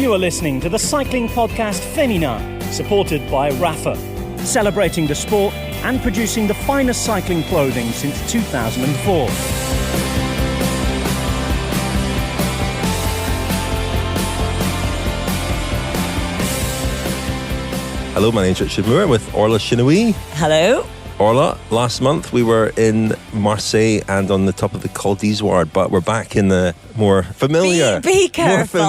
You are listening to the Cycling Podcast Féminin, supported by Rafa, celebrating the sport and producing the finest cycling clothing since 2004. Hello, my name's Richard Moore with Orla Chennaoui. Hello. Orla, last month we were in Marseille and on the top of the Col d'Izoard, but we're back in the more familiar, Be careful.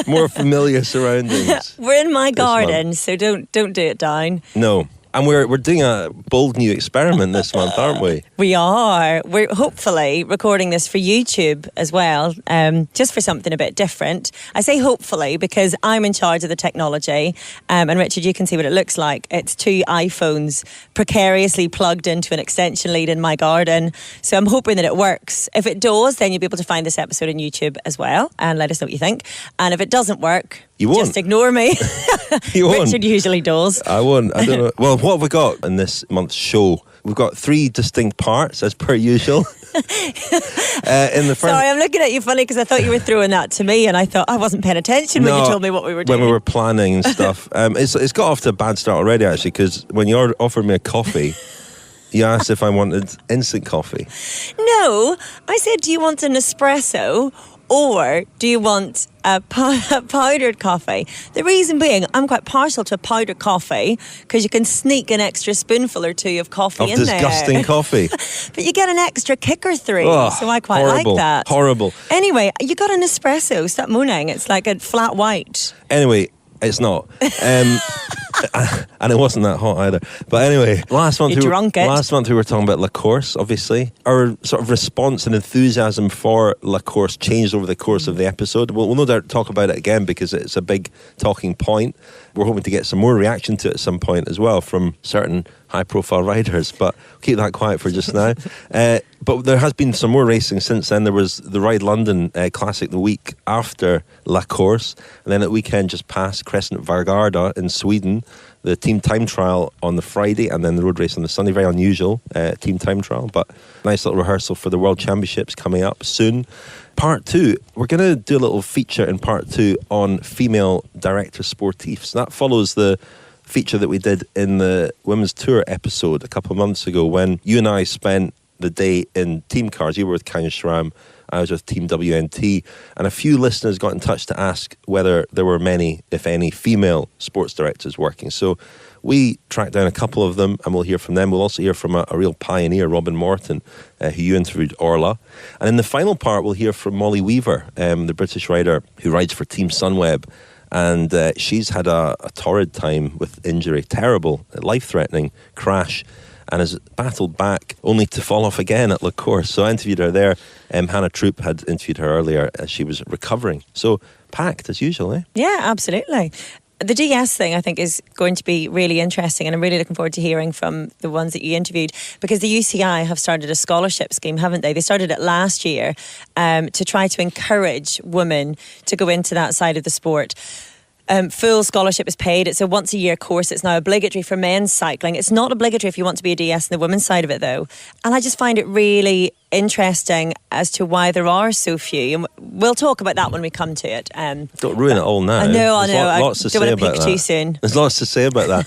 more familiar surroundings. We're in my garden, so don't do it down. No. And we're doing a bold new experiment this month, aren't we? We are. We're hopefully recording this for YouTube as well, just for something a bit different. I say hopefully because I'm in charge of the technology, and Richard, you can see what it looks like. It's 2 iPhones precariously plugged into an extension lead in my garden. So I'm hoping that it works. If it does, then you'll be able to find this episode on YouTube as well, and let us know what you think. And if it doesn't work, you won't. Just ignore me. You won't. Richard usually does. I won't. I don't know. Well, what have we got in this month's show? We've got 3 distinct parts, as per usual. In the first... Sorry, I'm looking at you funny because I thought you were throwing that to me, and I thought I wasn't paying attention when you told me what we were doing. When we were planning and stuff. It's got off to a bad start already, actually, because when you offered me a coffee, you asked if I wanted instant coffee. No, I said, do you want an espresso or do you want a powdered coffee? The reason being, I'm quite partial to powdered coffee because you can sneak an extra spoonful or 2 of coffee in there. Of disgusting coffee. But you get an extra kick or 3, so I quite horrible, like that. Horrible. Anyway, you got an espresso. Stop moaning. It's like a flat white. Anyway, it's not. And it wasn't that hot either. But anyway, last month we were talking about La Course, obviously. Our sort of response and enthusiasm for La Course changed over the course of the episode. We'll no doubt talk about it again because it's a big talking point. We're hoping to get some more reaction to it at some point as well from certain high-profile riders, but keep that quiet for just now. But there has been some more racing since then. There was the RideLondon Classic the week after La Course, and then at weekend just past Crescent Vargarda in Sweden, the team time trial on the Friday, and then the road race on the Sunday. Very unusual team time trial, but nice little rehearsal for the World Championships coming up soon. Part 2, we're going to do a little feature in part 2 on female directors sportifs. That follows the feature that we did in the Women's Tour episode a couple of months ago when you and I spent the day in team cars. You were with Kanya Schramm, I was with Team WNT, and a few listeners got in touch to ask whether there were many, if any, female sports directors working. So we tracked down a couple of them and we'll hear from them. We'll also hear from a real pioneer, Robin Morton, who you interviewed, Orla. And in the final part, we'll hear from Molly Weaver, the British rider who rides for Team Sunweb. And she's had a torrid time with injury, terrible, life-threatening crash, and has battled back only to fall off again at La Course. So I interviewed her there. Hannah Troop had interviewed her earlier as she was recovering. So packed as usual, eh? Yeah, absolutely. The DS thing, I think, is going to be really interesting, and I'm really looking forward to hearing from the ones that you interviewed, because the UCI have started a scholarship scheme, haven't they? They started it last year to try to encourage women to go into that side of the sport. Full scholarship is paid. It's a once-a-year course. It's now obligatory for men's cycling. It's not obligatory if you want to be a DS in the women's side of it, though. And I just find it really interesting as to why there are so few. And we'll talk about that when we come to it. Don't ruin it all now. I know. Lots to say about that. Too soon. There's lots to say about that.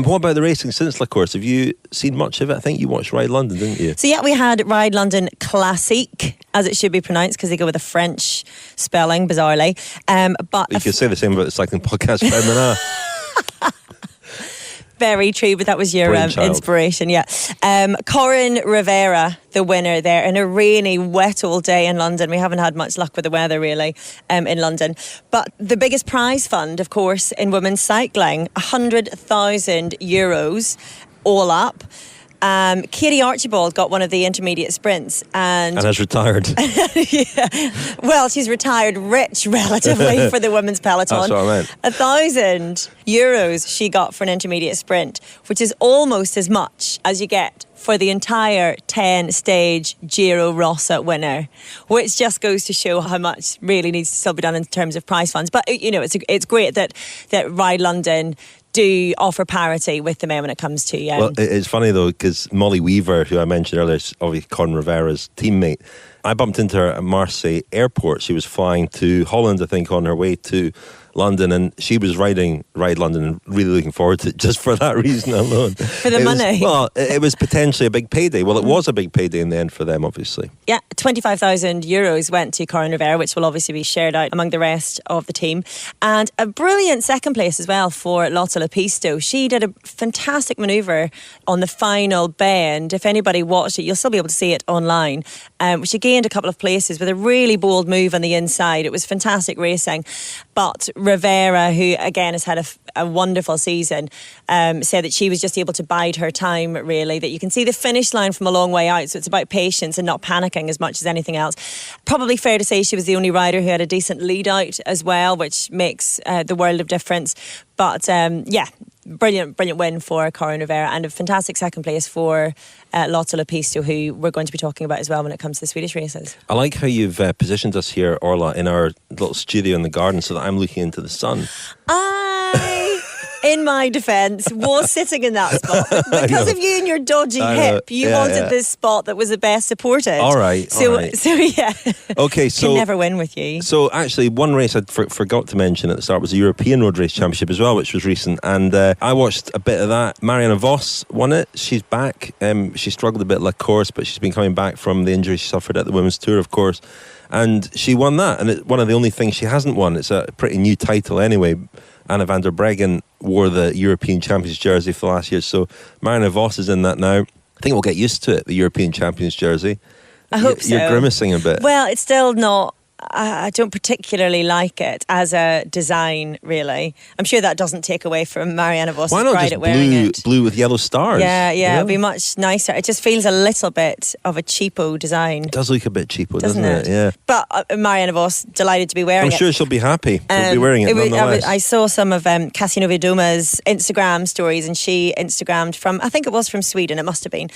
What about the racing since La Course? Have you seen much of it? I think you watched RideLondon, didn't you? So yeah, we had RideLondon Classique, as it should be pronounced, because they go with a French spelling, bizarrely. But you could say the same about the Cycling Podcast Féminin. Very true, but that was your inspiration, yeah. Corinne Rivera, the winner there, in a rainy, wet all day in London. We haven't had much luck with the weather, really, in London. But the biggest prize fund, of course, in women's cycling, €100,000 all up. Katie Archibald got one of the intermediate sprints and has retired. Yeah. Well, she's retired rich relatively for the women's peloton. That's what I meant. €1,000 she got for an intermediate sprint, which is almost as much as you get for the entire 10-stage Giro Rosa winner, which just goes to show how much really needs to still be done in terms of prize funds. But you know, it's great that RideLondon do offer parity with the men when it comes to Well, it's funny though, because Molly Weaver, who I mentioned earlier, is obviously Corinne Rivera's teammate. I bumped into her at Marseille airport. She was flying to Holland, I think, on her way to London, and she was riding Ride London and really looking forward to it just for that reason alone. For the money. It was potentially a big payday. Well, it was a big payday in the end for them, obviously. Yeah, €25,000 went to Corinne Rivera, which will obviously be shared out among the rest of the team. And a brilliant second place as well for Lotta Lepisto. She did a fantastic manoeuvre on the final bend. If anybody watched it, you'll still be able to see it online. She gained a couple of places with a really bold move on the inside. It was fantastic racing. But Rivera, who again has had a wonderful season, said that she was just able to bide her time, really, that you can see the finish line from a long way out. So it's about patience and not panicking as much as anything else. Probably fair to say she was the only rider who had a decent lead out as well, which makes the world of difference. But brilliant win for Corinne Rivera, and a fantastic second place for Lotta Lepisto, who we're going to be talking about as well when it comes to the Swedish races. I like how you've positioned us here, Orla, in our little studio in the garden so that I'm looking into the sun. In my defence, was sitting in that spot. Because of you and your dodgy hip, you wanted this spot that was the best supported. All right. So yeah. Okay, so... Can never win with you. So actually, one race I forgot to mention at the start was the European Road Race Championship as well, which was recent. And I watched a bit of that. Mariana Voss won it. She's back. She struggled a bit like course, but she's been coming back from the injury she suffered at the Women's Tour, of course. And she won that. And it's one of the only things she hasn't won. It's a pretty new title anyway. Anna van der Breggen wore the European Champions jersey for last year, so Mariana Voss is in that now. I think we'll get used to it, the European Champions jersey. I hope so. You're grimacing a bit. Well, it's still not... I don't particularly like it as a design, really. I'm sure that doesn't take away from Mariana Voss's pride at wearing it. Blue with yellow stars? Yeah, it'd be much nicer. It just feels a little bit of a cheapo design. It does look a bit cheapo, doesn't it? Yeah. But Mariana Voss, delighted to be wearing it. I'm sure she'll be happy to be wearing it nonetheless. I saw some of Cassino Viduma's Instagram stories, and she Instagrammed from, I think it was from Sweden, it must have been,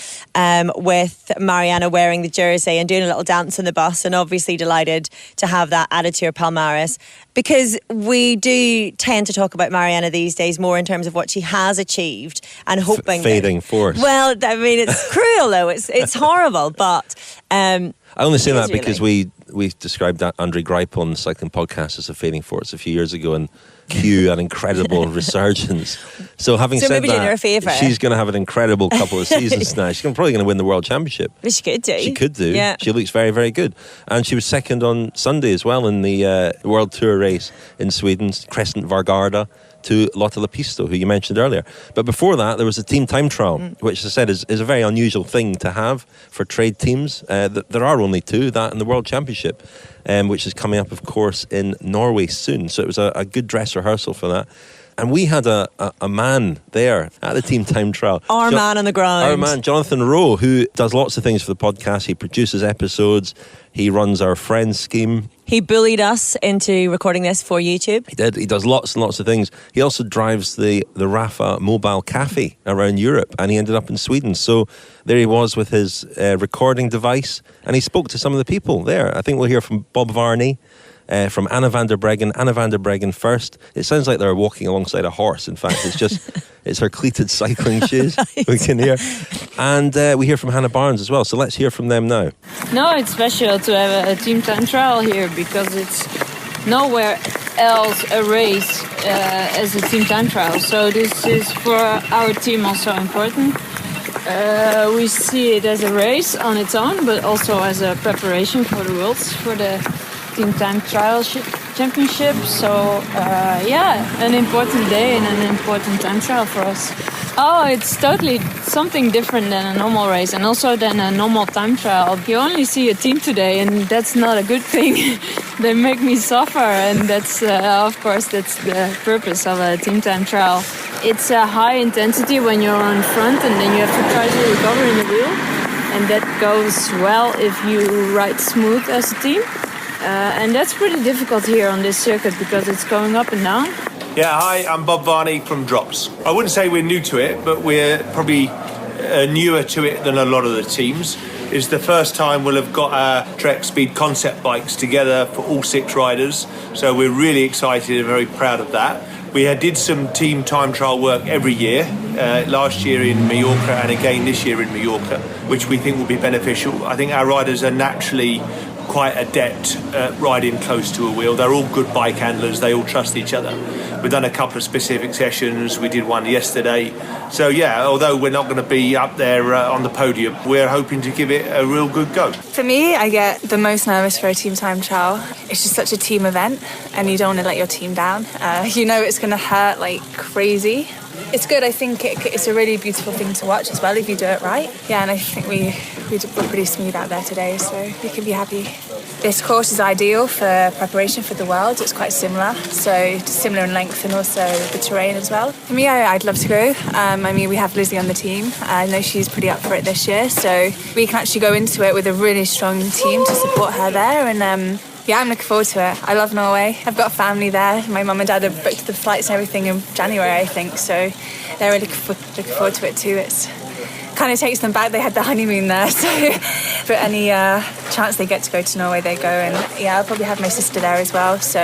with Mariana wearing the jersey and doing a little dance in the bus, and obviously delighted to have that added to your palmarès, because we do tend to talk about Mariana these days more in terms of what she has achieved and hoping fading force. Well, I mean, it's cruel though. It's horrible, but I only say that because we described Andre Greipel on the Cycling Podcast as a fading force a few years ago, and cue an incredible resurgence. So having said maybe that, doing her a favour. She's going to have an incredible couple of seasons now. She's probably going to win the World Championship. But she could do. She could do. Yeah. She looks very, very good. And she was second on Sunday as well in the World Tour race in Sweden, Crescent Vargarda, to Lotta Lepisto, who you mentioned earlier. But before that, there was a team time trial, which, as I said, is a very unusual thing to have for trade teams. There are only two, that and the World Championship, which is coming up, of course, in Norway soon. So it was a good dress rehearsal for that. And we had a man there at the team time trial. Our man on the ground. Our man, Jonathan Rowe, who does lots of things for the podcast. He produces episodes. He runs our Friends scheme. He bullied us into recording this for YouTube. He did. He does lots and lots of things. He also drives the Rafa mobile cafe around Europe, and he ended up in Sweden. So there he was with his recording device, and he spoke to some of the people there. I think we'll hear from Bob Varney, from Anna van der Breggen. Anna van der Breggen first. It sounds like they're walking alongside a horse. In fact, it's her cleated cycling shoes. Right. We can hear. And we hear from Hannah Barnes as well. So let's hear from them now. No, it's special to have a team time trial here, because it's nowhere else a race as a team time trial. So this is for our team also important. We see it as a race on its own, but also as a preparation for the Worlds, for the Team Time Trial Championship. So an important day and an important time trial for us. Oh, it's totally something different than a normal race, and also than a normal time trial. You only see a team today, and that's not a good thing. They make me suffer, and that's of course that's the purpose of a team time trial. It's a high intensity when you're on front, and then you have to try to recover in the wheel, and that goes well if you ride smooth as a team. And that's pretty difficult here on this circuit because it's going up and down. Yeah, hi, I'm Bob Varney from Drops. I wouldn't say we're new to it, but we're probably newer to it than a lot of the teams. It's the first time we'll have got our Trek Speed concept bikes together for all 6 riders, so we're really excited and very proud of that. We did some team time trial work every year, last year in Mallorca and again this year in Mallorca, which we think will be beneficial. I think our riders are naturally quite adept at riding close to a wheel. They're all good bike handlers. They all trust each other. We've done a couple of specific sessions. We did one yesterday. So yeah, although we're not going to be up there on the podium, we're hoping to give it a real good go. For me, I get the most nervous for a team time trial. It's just such a team event and you don't want to let your team down. You know it's going to hurt like crazy. It's good. I think it's a really beautiful thing to watch as well if you do it right. Yeah, and I think we were pretty smooth out there today, so we can be happy. This course is ideal for preparation for the World. It's quite similar, so it's similar in length and also the terrain as well. For me, I'd love to go. I mean, we have Lizzie on the team. I know she's pretty up for it this year, so we can actually go into it with a really strong team to support her there. And yeah, I'm looking forward to it. I love Norway. I've got family there. My mum and dad have booked the flights and everything in January, I think, so they're really looking forward to it too. It's kind of takes them back. They had the honeymoon there, so for any chance they get to go to Norway, they go. And yeah, I'll probably have my sister there as well, so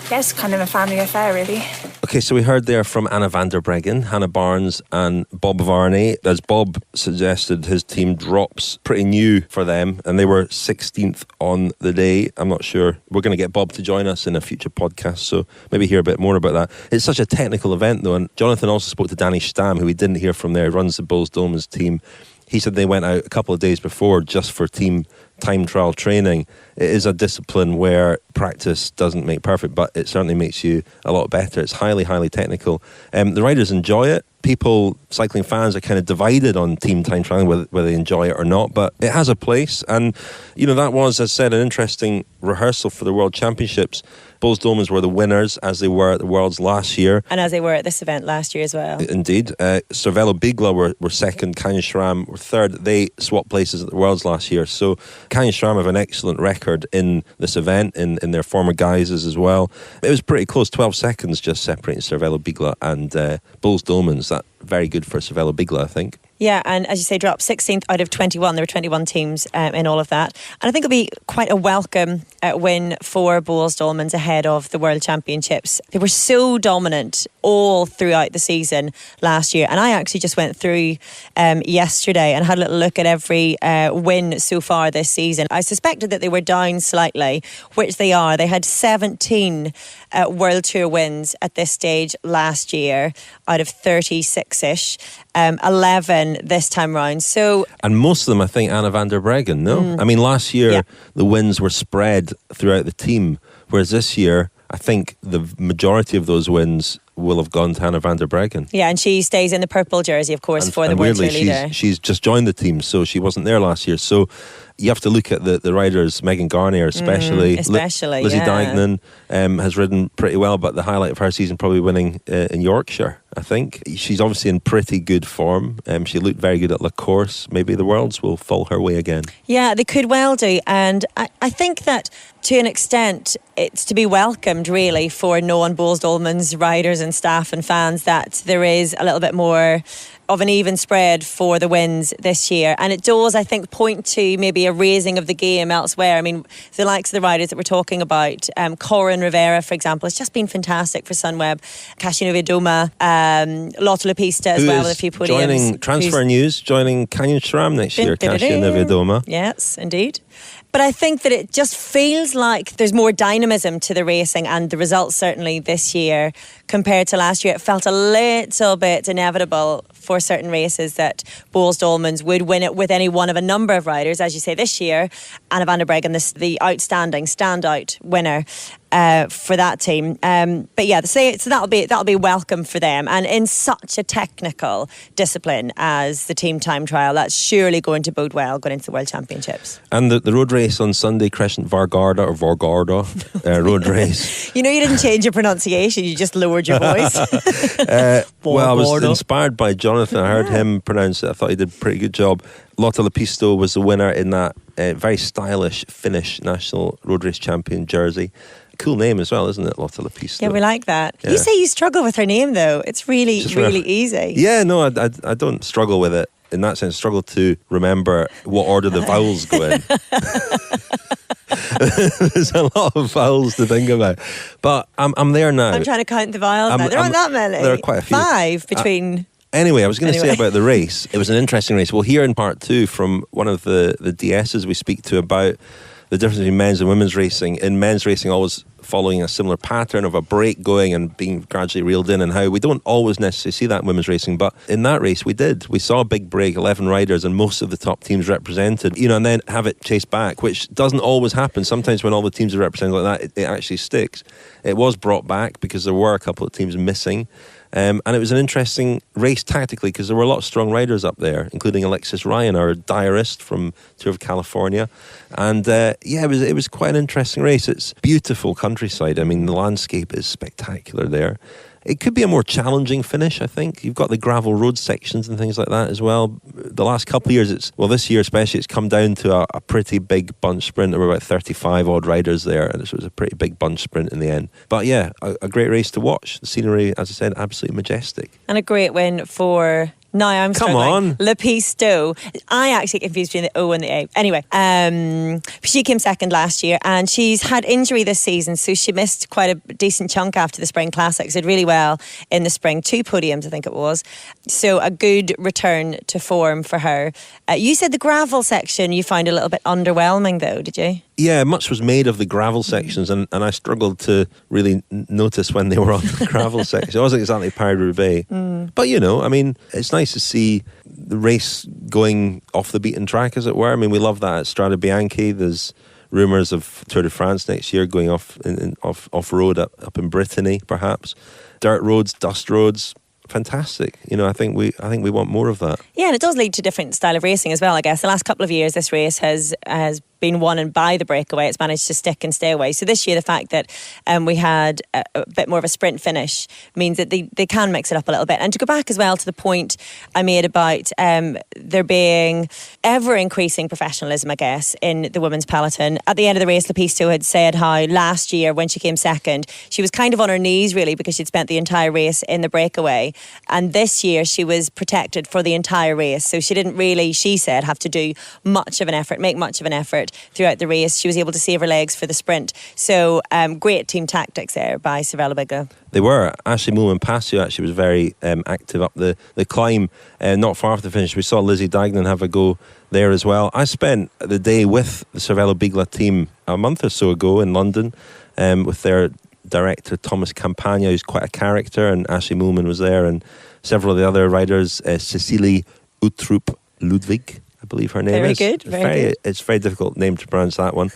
yeah, it's kind of a family affair, really. Okay, so we heard there from Anna van der Breggen, Hannah Barnes and Bob Varney. As Bob suggested, his team Drops, pretty new for them, and they were 16th on the day. I'm not sure. We're going to get Bob to join us in a future podcast, so maybe hear a bit more about that. It's such a technical event, though, and Jonathan also spoke to Danny Stam, who we didn't hear from there, runs the Bulls Domes team. He said they went out a couple of days before just for team time trial training. It is a discipline where practice doesn't make perfect, but it certainly makes you a lot better. It's highly, highly technical. The riders enjoy it. People, cycling fans, are kind of divided on team time trialing, whether they enjoy it or not, but it has a place. And, you know, that was, as I said, an interesting rehearsal for the World Championships. Bulls Domes were the winners, as they were at the Worlds last year. And as they were at this event last year as well. Indeed. Cervelo Bigla were second, Canyon SRAM were third. They swapped places at the Worlds last year. So Canyon SRAM have an excellent record in this event, in their former guises as well. It was pretty close, 12 seconds just separating Cervelo Bigla and Bulls Domes. That very good for Cervelo Bigla, I think. Yeah, and as you say, dropped 16th out of 21. There were 21 teams in all of that. And I think it'll be quite a welcome win for Bulls Dolmens ahead of the World Championships. They were so dominant all throughout the season last year. And I actually just went through yesterday and had a little look at every win so far this season. I suspected that they were down slightly, which they are. They had 17 World Tour wins at this stage last year out of 36-ish. 11 this time round. So, and most of them, I think, Anna van der Breggen, no? I mean, last year, the wins were spread throughout the team, whereas this year, I think the majority of those wins will have gone to Hannah van der Breggen. Yeah, and she stays in the purple jersey, of course, for the World Tour leader. She's just joined the team, so she wasn't there last year. So you have to look at the riders, Megan Garnier especially. Lizzie Deignan has ridden pretty well, but the highlight of her season probably winning in Yorkshire, I think. She's obviously in pretty good form. She looked very good at La Course. Maybe the Worlds will fall her way again. Yeah, they could well do. And I think that to an extent it's to be welcomed really for non-Bulls Dolmens riders and staff and fans that there is a little bit more of an even spread for the wins this year, and it does, I think, point to maybe a raising of the game elsewhere. I mean, the likes of the riders that we're talking about, Corinne Rivera, for example, has just been fantastic for Sunweb. Cashinova Doma, Lotte Lepista as well, with a few podiums. Joining transfer news, joining Canyon SRAM next year, Cashinova Doma. Yes, indeed. But I think that it just feels like there's more dynamism to the racing, and the results certainly this year compared to last year. It felt a little bit inevitable for certain races that Bulls Dolmens would win it with any one of a number of riders. As you say, this year, Anna van der Breggen, the outstanding standout winner for that team. But yeah, so that'll be welcome for them. And in such a technical discipline as the team time trial, that's surely going to bode well going into the World Championships. And the road race on Sunday, Crescent Vargarda road race. You know, you didn't change your pronunciation, you just lowered your voice. Well, I was inspired by Jonathan. I heard him pronounce it. I thought he did a pretty good job. Lotte Lepisto was the winner in that very stylish Finnish national road race champion jersey. Cool name as well, isn't it, Lotte Lepisto? Yeah, we like that. Yeah. You say you struggle with her name, though. It's really easy. Yeah, no, I don't struggle with it. In that sense, struggle to remember what order the vowels go in. There's a lot of vowels to think about. But I'm there now. I'm trying to count the vowels now. There aren't that many. There are quite a few. 5 between... Anyway, I was going to say about the race. It was an interesting race. We'll hear in part 2 from one of the DSs we speak to about the difference between men's and women's racing. In men's racing, always following a similar pattern of a break going and being gradually reeled in, and how we don't always necessarily see that in women's racing, but in that race we did. We saw a big break, 11 riders and most of the top teams represented, and then have it chased back, which doesn't always happen. Sometimes when all the teams are represented like that, it actually sticks. It was brought back because there were a couple of teams missing. And it was an interesting race tactically because there were a lot of strong riders up there, including Alexis Ryan, our diarist from Tour of California. And it was quite an interesting race. It's beautiful countryside. I mean, the landscape is spectacular there. It could be a more challenging finish, I think. You've got the gravel road sections and things like that as well. The last couple of years, this year especially, it's come down to a pretty big bunch sprint. There were about 35 odd riders there, and it was a pretty big bunch sprint in the end. But yeah, a great race to watch. The scenery, as I said, absolutely majestic. And a great win for... Now I'm struggling. Come on. Le Pisto. I actually confused between the O and the A. Anyway, she came second last year and she's had injury this season, so she missed quite a decent chunk after the Spring Classics. Did really well in the spring. 2 podiums, I think it was. So a good return to form for her. You said the gravel section you found a little bit underwhelming though, did you? Yeah, much was made of the gravel sections, and I struggled to really notice when they were on the gravel section. It wasn't exactly Paris-Roubaix. But, I mean, it's nice to see the race going off the beaten track, as it were. I mean, we love that at Strade Bianche. There's rumours of Tour de France next year going off-road up in Brittany, perhaps. Dirt roads, dust roads. Fantastic. I think we want more of that. Yeah, and it does lead to different style of racing as well, I guess. The last couple of years, this race has been won and by the breakaway. It's managed to stick and stay away. So this year, the fact that we had a bit more of a sprint finish means that they can mix it up a little bit. And to go back as well to the point I made about there being ever-increasing professionalism, I guess, in the women's peloton. At the end of the race, Le Pisto had said how last year, when she came second, she was kind of on her knees, really, because she'd spent the entire race in the breakaway. And this year, she was protected for the entire race. So she didn't really, she said, have to do much of an effort, make much of an effort throughout the race. She was able to save her legs for the sprint. So great team tactics there by Sorella Bigla. They were. Ashley Moolman-Passio actually was very active up the climb, not far after the finish. We saw Lizzie Dignan have a go there as well. I spent the day with the Sorella Bigla team a month or so ago in London with their director Thomas Campagna, who's quite a character, and Ashley Moolman was there, and several of the other riders, Cecilie Uttrup Ludwig, I believe her name is. Very good. It's a very difficult name to pronounce, that one.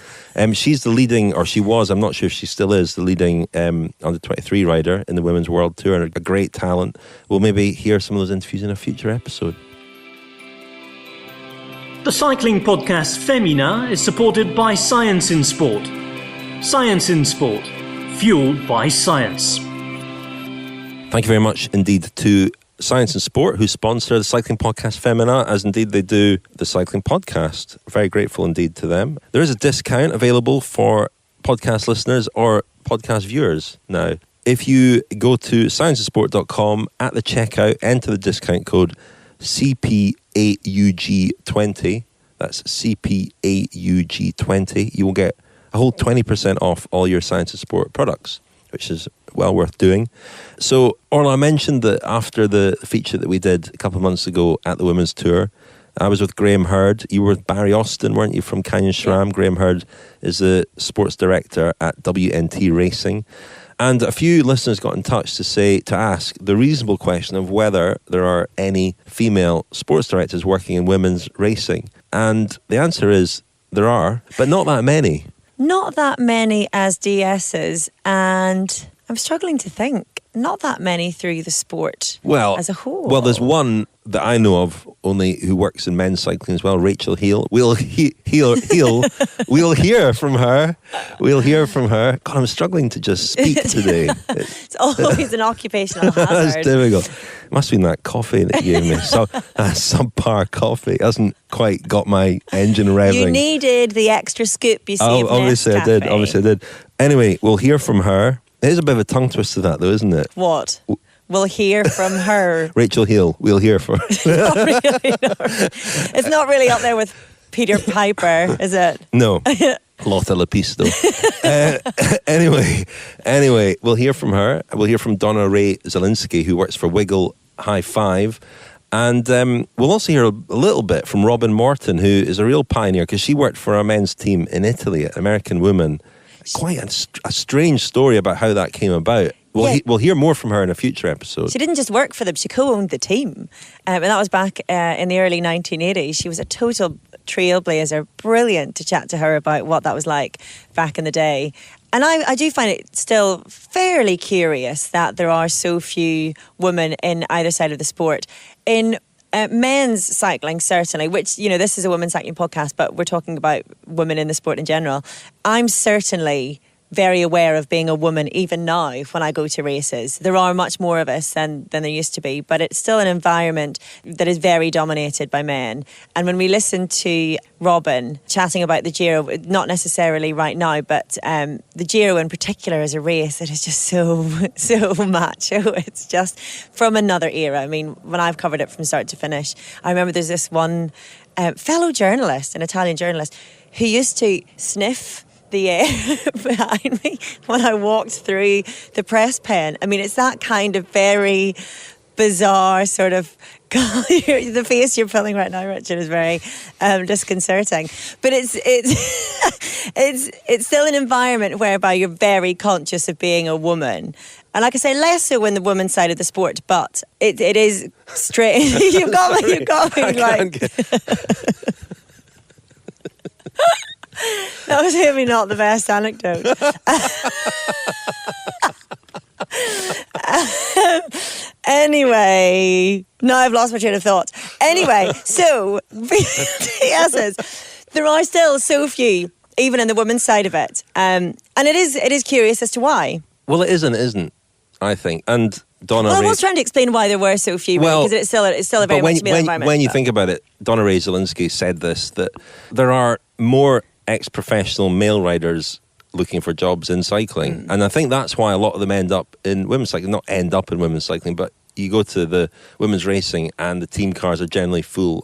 She's the leading, or she was, I'm not sure if she still is, the leading under 23 rider in the Women's World Tour, and a great talent. We'll maybe hear some of those interviews in a future episode. The Cycling Podcast Féminin is supported by Science in Sport. Science in Sport, fueled by science. Thank you very much indeed to Science and Sport, who sponsor the Cycling Podcast Féminin, as indeed they do the Cycling Podcast. Very grateful indeed to them. There is a discount available for podcast listeners or podcast viewers now. If you go to scienceandsport.com, at the checkout, enter the discount code CPAUG20. That's CPAUG20. You will get a whole 20% off all your Science and Sport products, which is well worth doing. So, Orla, I mentioned that after the feature that we did a couple of months ago at the Women's Tour, I was with Graham Hurd. You were with Barry Austin, weren't you, from Canyon SRAM? Yeah. Graham Hurd is the sports director at WNT Racing. And a few listeners got in touch to ask the reasonable question of whether there are any female sports directors working in women's racing. And the answer is there are, but not that many. Not that many as DSs, and I'm struggling to think. Not that many through the sport as a whole. Well, there's one that I know of only who works in men's cycling as well, Rachel Heel. We'll hear from her. We'll hear from her. God, I'm struggling to just speak today. It's always an occupational hazard. That's difficult. It must have been that coffee that you gave me. So, subpar coffee. It hasn't quite got my engine revving. You needed the extra scoop, you see. Obviously I did. Anyway, we'll hear from her. It is a bit of a tongue twister, that, though, isn't it? What? We'll hear from her. Rachel Heel. We'll hear from her. It's not really up there with Peter Piper, is it? No. Lotta Lepisto. Anyway, we'll hear from her. We'll hear from Donna Ray-Szalinski, who works for Wiggle High Five. And we'll also hear a little bit from Robin Morton, who is a real pioneer because she worked for a men's team in Italy, an American woman. Quite a strange story about how that came about. We'll hear more from her in a future episode. She didn't just work for them, she co-owned the team. And that was back in the early 1980s. She was a total trailblazer. Brilliant to chat to her about what that was like back in the day. And I do find it still fairly curious that there are so few women in either side of the sport. In men's cycling, certainly, which, this is a women's cycling podcast, but we're talking about women in the sport in general. I'm certainly very aware of being a woman even now when I go to races. There are much more of us than there used to be, but it's still an environment that is very dominated by men. And when we listen to Robin chatting about the Giro, not necessarily right now, but the Giro in particular is a race that is just so macho. It's just from another era. I mean, when I've covered it from start to finish, I remember there's this one fellow journalist, an Italian journalist, who used to sniff the air behind me when I walked through the press pen. I mean, it's that kind of very bizarre sort of the face you're pulling right now, Richard, is very disconcerting. But it's still an environment whereby you're very conscious of being a woman. And like I say, less so in the women's side of the sport, but it is straight. You've got me like. That was maybe not the best anecdote. Anyway, now I've lost my train of thought. Anyway, so DSs, there are still so few, even in the women's side of it, and it is curious as to why. Well, it isn't. I think, and Donna. I was trying to explain why there were so few, because it's still a very much male environment. When you think about it, Donna Ray Solinsky said this, that there are more ex-professional male riders looking for jobs in cycling. And I think that's why a lot of them end up in women's cycling. Not end up in women's cycling, but you go to the women's racing and the team cars are generally full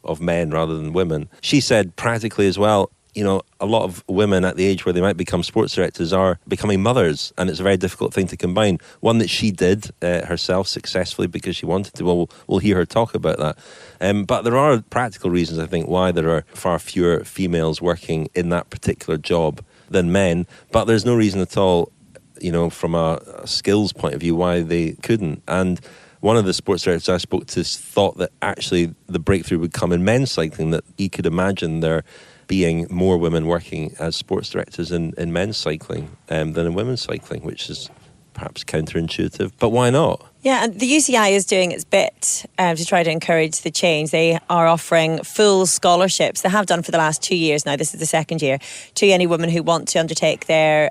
of men rather than women. She said practically as well, a lot of women at the age where they might become sports directors are becoming mothers, and it's a very difficult thing to combine. One that she did herself successfully because she wanted to. Well, we'll hear her talk about that. But there are practical reasons, I think, why there are far fewer females working in that particular job than men. But there's no reason at all, from a skills point of view, why they couldn't. And one of the sports directors I spoke to thought that actually the breakthrough would come in men's cycling, that he could imagine there being more women working as sports directors in men's cycling than in women's cycling, which is perhaps counterintuitive, but why not? Yeah, and the UCI is doing its bit to try to encourage the change. They are offering full scholarships. They have done for the last 2 years now. This is the second year, to any women who want to undertake their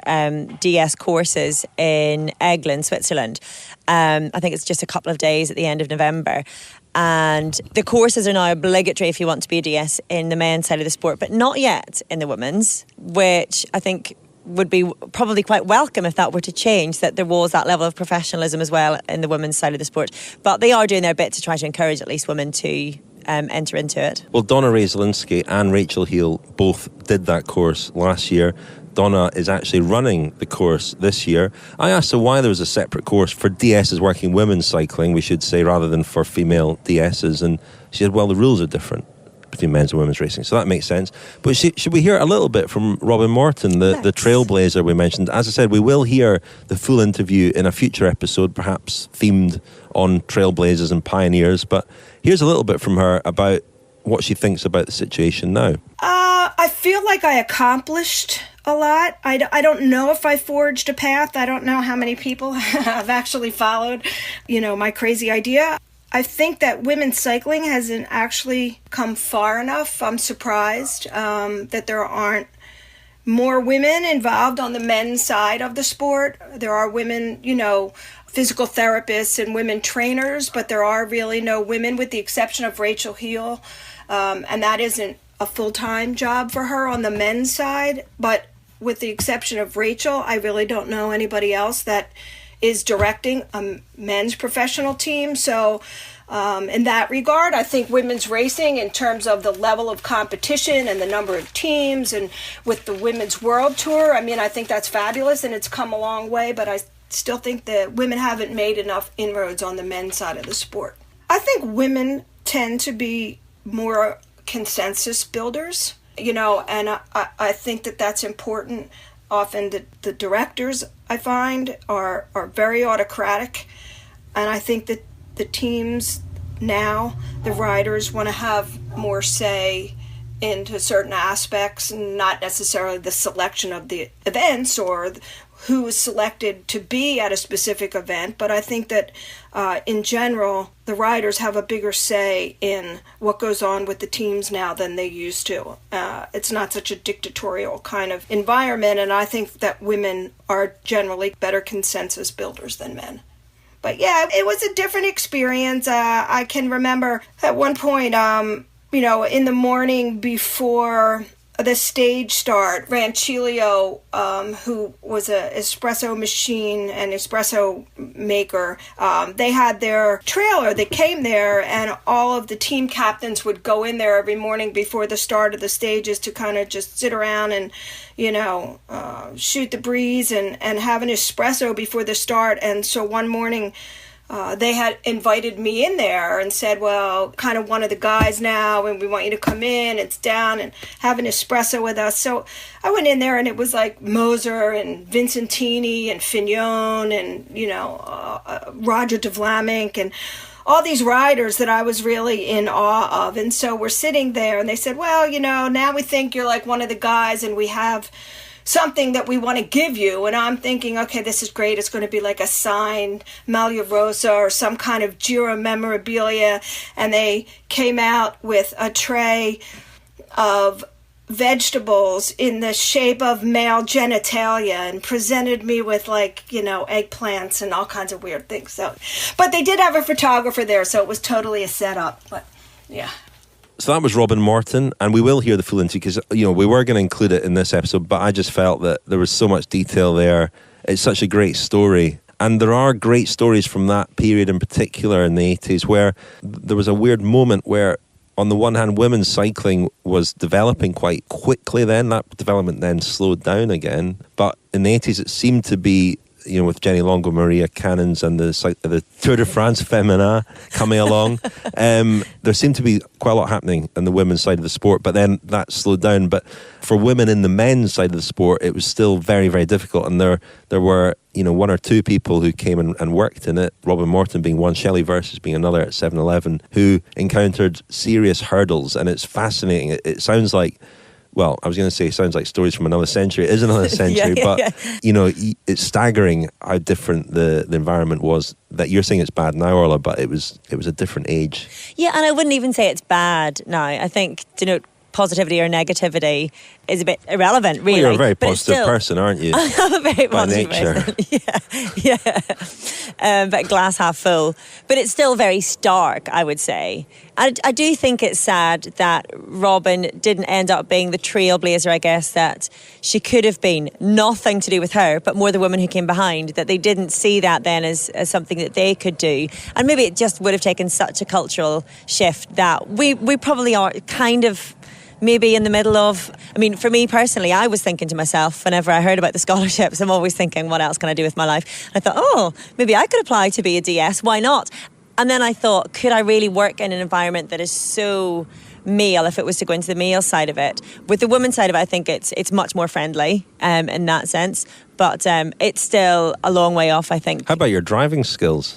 DS courses in Eglen, Switzerland. I think it's just a couple of days at the end of November. And the courses are now obligatory if you want to be a DS in the men's side of the sport, but not yet in the women's, which I think would be probably quite welcome if that were to change, that there was that level of professionalism as well in the women's side of the sport. But they are doing their bit to try to encourage at least women to enter into it. Well, Donna Ray Solinsky and Rachel Heel both did that course last year. Donna is actually running the course this year. I asked her why there was a separate course for DSs working women's cycling, we should say, rather than for female DSs. And she said, well, the rules are different between men's and women's racing, so that makes sense. But should we hear a little bit from Robin Morton, the trailblazer we mentioned? As I said, we will hear the full interview in a future episode, perhaps themed on trailblazers and pioneers. But here's a little bit from her about what she thinks about the situation now. I feel like I accomplished a lot. I don't know if I forged a path. I don't know how many people have actually followed, my crazy idea. I think that women's cycling hasn't actually come far enough. I'm surprised that there aren't more women involved on the men's side of the sport. There are women, physical therapists and women trainers, but there are really no women, with the exception of Rachel Heel. And that isn't a full-time job for her on the men's side. But with the exception of Rachel, I really don't know anybody else that is directing a men's professional team. So in that regard, I think women's racing, in terms of the level of competition and the number of teams, and with the Women's World Tour, I think that's fabulous and it's come a long way, but I still think that women haven't made enough inroads on the men's side of the sport. I think women tend to be more consensus builders, and I think that that's important. Often the directors, I find, are very autocratic, and I think that the teams now, the riders, want to have more say into certain aspects, not necessarily the selection of the events or who is selected to be at a specific event, but I think that in general, the riders have a bigger say in what goes on with the teams now than they used to. It's not such a dictatorial kind of environment, and I think that women are generally better consensus builders than men. But yeah, it was a different experience. I can remember at one point, in the morning before the stage start, Rancilio, who was an espresso machine and espresso maker, they had their trailer that came there, and all of the team captains would go in there every morning before the start of the stages to kind of just sit around and, shoot the breeze and have an espresso before the start. And so one morning, they had invited me in there and said, well, kind of one of the guys now, and we want you to come in, it's down, and have an espresso with us. So I went in there, and it was like Moser and Vincentini and Fignon and, Roger de Vlaming and all these riders that I was really in awe of. And so we're sitting there, and they said, well, now we think you're like one of the guys, and we have something that we want to give you. And I'm thinking, okay, this is great. It's going to be like a signed Maglia Rosa or some kind of Giro memorabilia. And they came out with a tray of vegetables in the shape of male genitalia and presented me with eggplants and all kinds of weird things. So, but they did have a photographer there, so it was totally a setup. But yeah. So that was Robin Morton, and we will hear the full interview because, we were going to include it in this episode, but I just felt that there was so much detail there. It's such a great story. And there are great stories from that period in particular in the 80s where there was a weird moment where, on the one hand, women's cycling was developing quite quickly then. That development then slowed down again. But in the 80s, it seemed to be, with Jenny Longo, Maria Cannons and the Tour de France Féminin coming along, there seemed to be quite a lot happening on the women's side of the sport, but then that slowed down. But for women in the men's side of the sport, it was still very, very difficult. And there were, one or two people who came and worked in it, Robin Morton being one, Shelley Versus being another at 7-Eleven, who encountered serious hurdles. And it's fascinating. It sounds like, well, I was going to say it sounds like stories from another century. It is another century, but, it's staggering how different the environment was. That you're saying it's bad now, Orla, but it was a different age. Yeah, and I wouldn't even say it's bad now. I think, positivity or negativity is a bit irrelevant, really. Well, you're a very positive person, aren't you? I'm a very positive person. Yeah. But glass half full. But it's still very stark, I would say. I do think it's sad that Robin didn't end up being the trailblazer, I guess, that she could have been. Nothing to do with her, but more the woman who came behind, that they didn't see that then as something that they could do. And maybe it just would have taken such a cultural shift that we probably are kind of maybe in the middle of, for me personally, I was thinking to myself, whenever I heard about the scholarships, I'm always thinking, what else can I do with my life? And I thought, maybe I could apply to be a DS, why not? And then I thought, could I really work in an environment that is so male, if it was to go into the male side of it? With the women's side of it, I think it's much more friendly in that sense, but it's still a long way off, I think. How about your driving skills?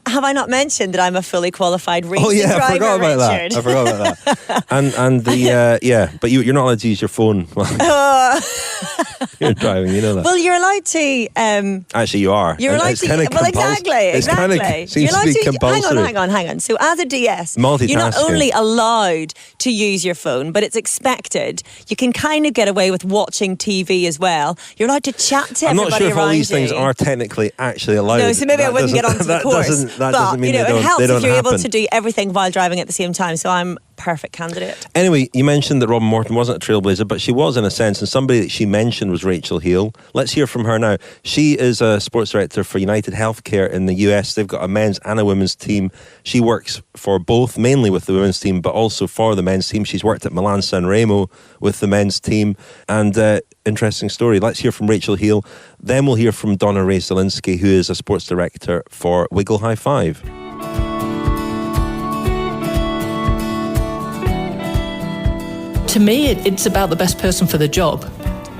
Have I not mentioned that I'm a fully qualified racing driver, I forgot about Richard? that. I forgot about that. And the but you're not allowed to use your phone while you're driving. You know that. Well, you're allowed to. Actually, you are. You're allowed to. Well, exactly. It's kind of seems to be compulsory. Hang on. So, as a DS, multitasking. You're not only allowed to use your phone, but it's expected. You can kind of get away with watching TV as well. You're allowed to chat to everybody around you. I'm not sure if all these things are technically actually allowed. No, so maybe I wouldn't get onto the course. That doesn't mean it helps if you're happen. able to do everything while driving at the same time. So I'm perfect candidate. Anyway, you mentioned that Robin Morton wasn't a trailblazer, but she was in a sense, and somebody that she mentioned was Rachel Heal. Let's hear from her now. She is a sports director for United Healthcare in the US. They've got a men's and a women's team. She works for both, mainly with the women's team, but also for the men's team. She's worked at Milan San Remo with the men's team, and interesting story. Let's hear from Rachel Heal. Then we'll hear from Donna Ray Solinsky, who is a sports director for Wiggle High Five. To me, it's about the best person for the job.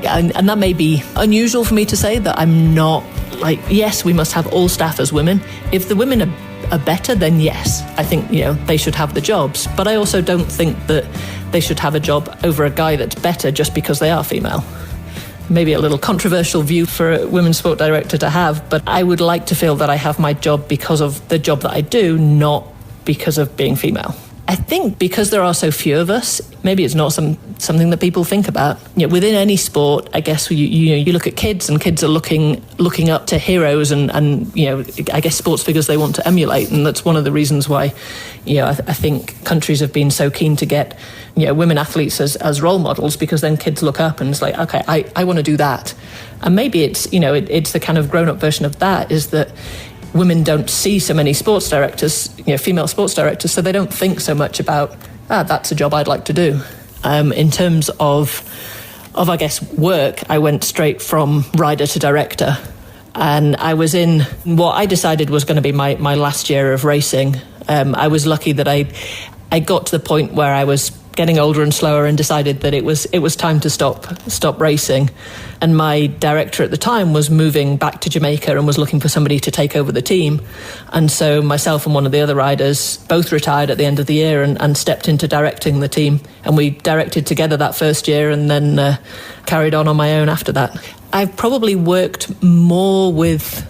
And that may be unusual for me to say, that I'm not like, yes, we must have all staff as women. If the women are better, then yes, I think, they should have the jobs. But I also don't think that they should have a job over a guy that's better just because they are female. Maybe a little controversial view for a women's sport director to have, but I would like to feel that I have my job because of the job that I do, not because of being female. I think because there are so few of us, maybe it's not something that people think about. Within any sport, I guess you look at kids, and kids are looking up to heroes and I guess sports figures they want to emulate, and that's one of the reasons why I think countries have been so keen to get women athletes as role models, because then kids look up and it's like, okay, I want to do that. And maybe it's it's the kind of grown-up version of that, is that women don't see so many sports directors, female sports directors, so they don't think so much about, that's a job I'd like to do. In terms of I guess, work, I went straight from rider to director. And I was in what I decided was going to be my last year of racing. I was lucky that I got to the point where I was getting older and slower and decided that it was time to stop racing. And my director at the time was moving back to Jamaica and was looking for somebody to take over the team. And so myself and one of the other riders both retired at the end of the year and stepped into directing the team. And we directed together that first year and then carried on my own after that. I've probably worked more with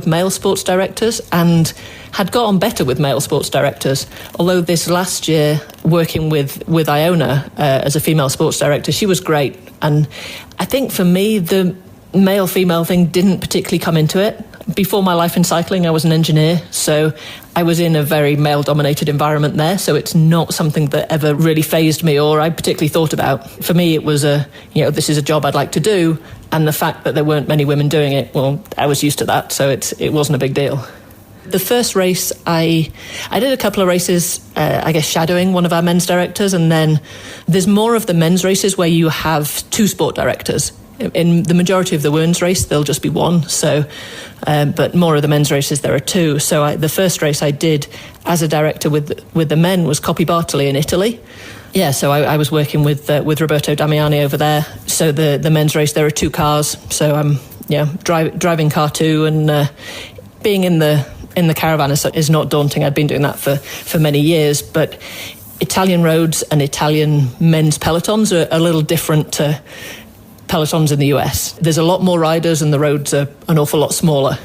male sports directors and had got on better with male sports directors. Although this last year, working with Iona as a female sports director, she was great. And I think for me, the male-female thing didn't particularly come into it. Before my life in cycling, I was an engineer, so I was in a very male-dominated environment there, so it's not something that ever really fazed me or I particularly thought about. For me, it was this is a job I'd like to do, and the fact that there weren't many women doing it, well, I was used to that, so it wasn't a big deal. The first race, I did a couple of races, I guess, shadowing one of our men's directors, and then there's more of the men's races where you have two sport directors. In the majority of the women's race, there'll just be one. So, but more of the men's races, there are two. So the first race I did as a director with the men was Coppi Bartoli in Italy. Yeah, so I was working with Roberto Damiani over there. So the men's race, there are two cars. So I'm driving car two, and being in the caravan is not daunting. I'd been doing that for many years, but Italian roads and Italian men's pelotons are a little different to pelotons in the US. There's a lot more riders and the roads are an awful lot smaller.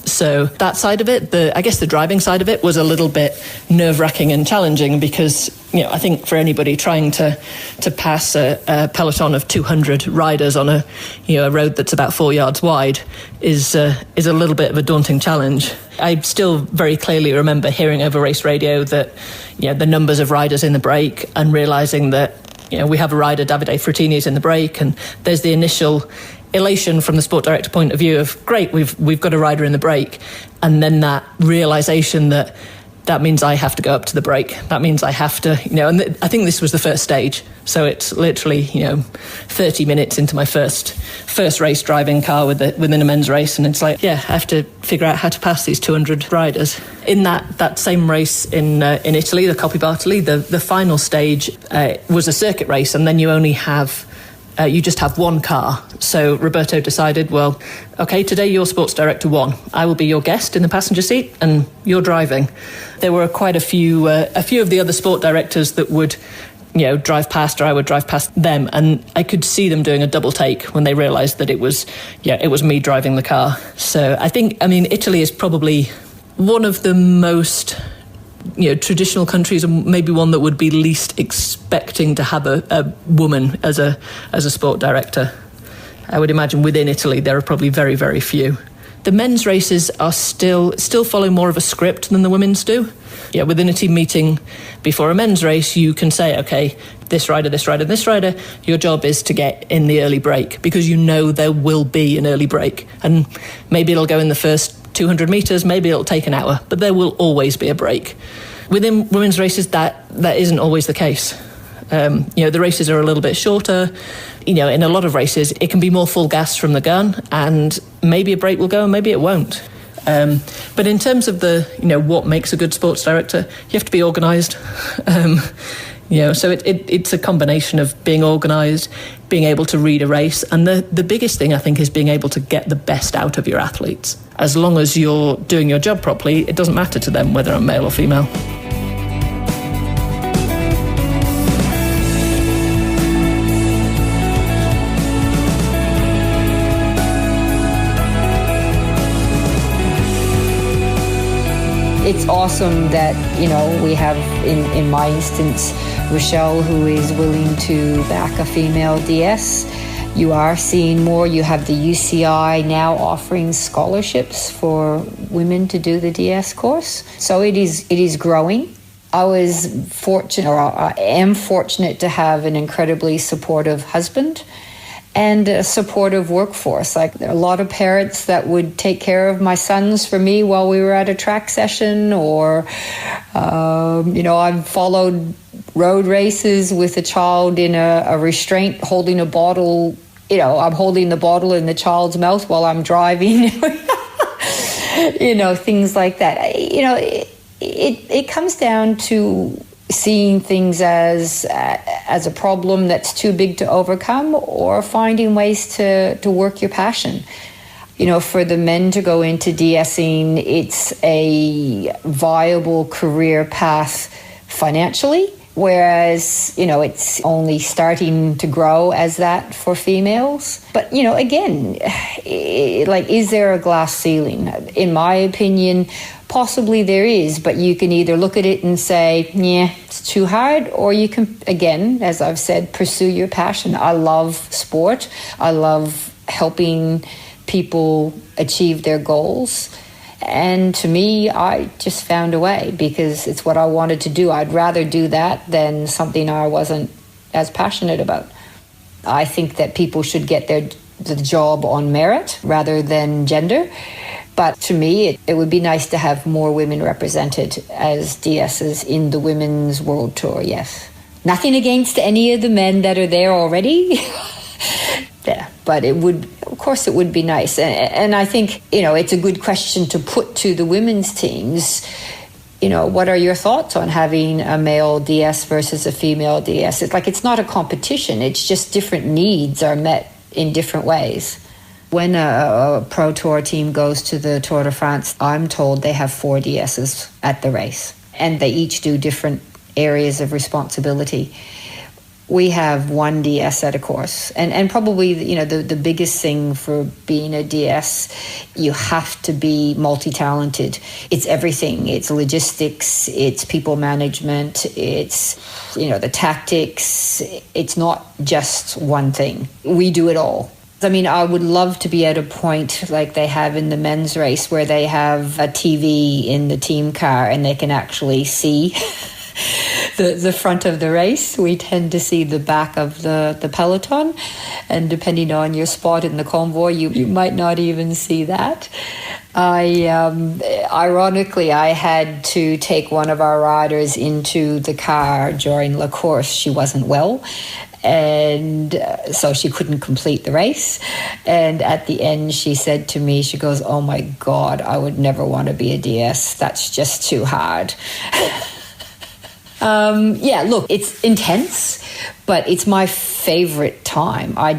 So that side of it, I guess the driving side of it, was a little bit nerve-wracking and challenging because, I think for anybody trying to pass a peloton of 200 riders on a road that's about 4 yards wide is a little bit of a daunting challenge. I still very clearly remember hearing over race radio that, the numbers of riders in the break, and realising that, we have a rider, Davide Frattini's in the break, and there's the initial elation from the sport director point of view of, great, we've got a rider in the break, and then that realisation that means I have to go up to the break. That means I have to, and I think this was the first stage. So it's literally, 30 minutes into my first race driving car within a men's race. And it's like, I have to figure out how to pass these 200 riders. In that same race in Italy, the Coppi Bartoli, the final stage was a circuit race. And then you only have, you just have one car. So Roberto decided, well, okay, today you're sports director 1. I will be your guest in the passenger seat and you're driving. There were quite a few of the other sport directors that would, drive past, or I would drive past them, and I could see them doing a double take when they realised that it was me driving the car. So Italy is probably one of the most traditional countries, and maybe one that would be least expecting to have a woman as a sport director. I would imagine within Italy there are probably very, very few. The men's races are still follow more of a script than the women's do. Yeah, within a team meeting before a men's race, you can say, okay, this rider, your job is to get in the early break, because there will be an early break. And maybe it'll go in the first 200 metres, maybe it'll take an hour, but there will always be a break. Within women's races, that isn't always the case. The races are a little bit shorter. In a lot of races, it can be more full gas from the gun, and maybe a break will go and maybe it won't. But in terms of what makes a good sports director, you have to be organised. So it's a combination of being organised, being able to read a race, and the biggest thing I think is being able to get the best out of your athletes. As long as you're doing your job properly, it doesn't matter to them whether I'm male or female. It's awesome that, we have, in my instance, Rochelle, who is willing to back a female DS. You are seeing more. You have the UCI now offering scholarships for women to do the DS course. So it is growing. I was fortunate, or I am fortunate, to have an incredibly supportive husband and a supportive workforce. Like, there are a lot of parents that would take care of my sons for me while we were at a track session, or, I've followed road races with a child in a restraint holding a bottle. I'm holding the bottle in the child's mouth while I'm driving. Things like that. It comes down to seeing things as a problem that's too big to overcome, or finding ways to work your passion. For the men to go into DSing, it's a viable career path financially, whereas, it's only starting to grow as that for females. But, again, is there a glass ceiling? In my opinion, possibly there is, but you can either look at it and say, yeah, it's too hard, or you can, again, as I've said, pursue your passion. I love sport. I love helping people achieve their goals. And to me, I just found a way, because it's what I wanted to do. I'd rather do that than something I wasn't as passionate about. I think that people should get the job on merit rather than gender. But to me, it would be nice to have more women represented as DSs in the Women's World Tour, yes. Nothing against any of the men that are there already. Yeah, but it would be nice. And I think, it's a good question to put to the women's teams. What are your thoughts on having a male DS versus a female DS? It's not a competition. It's just different needs are met in different ways. When a Pro Tour team goes to the Tour de France, I'm told they have 4 DSs at the race, and they each do different areas of responsibility. We have 1 DS at a course, and probably the biggest thing for being a DS, you have to be multi-talented. It's everything. It's logistics, it's people management, it's the tactics. It's not just one thing. We do it all. I would love to be at a point like they have in the men's race, where they have a TV in the team car and they can actually see the front of the race. We tend to see the back of the peloton, and depending on your spot in the convoy, you might not even see that. Ironically, I had to take one of our riders into the car during La Course. She wasn't well, and so she couldn't complete the race. And at the end, she said to me, she goes, "Oh my God, I would never want to be a DS. That's just too hard." Look, it's intense, but it's my favorite time. I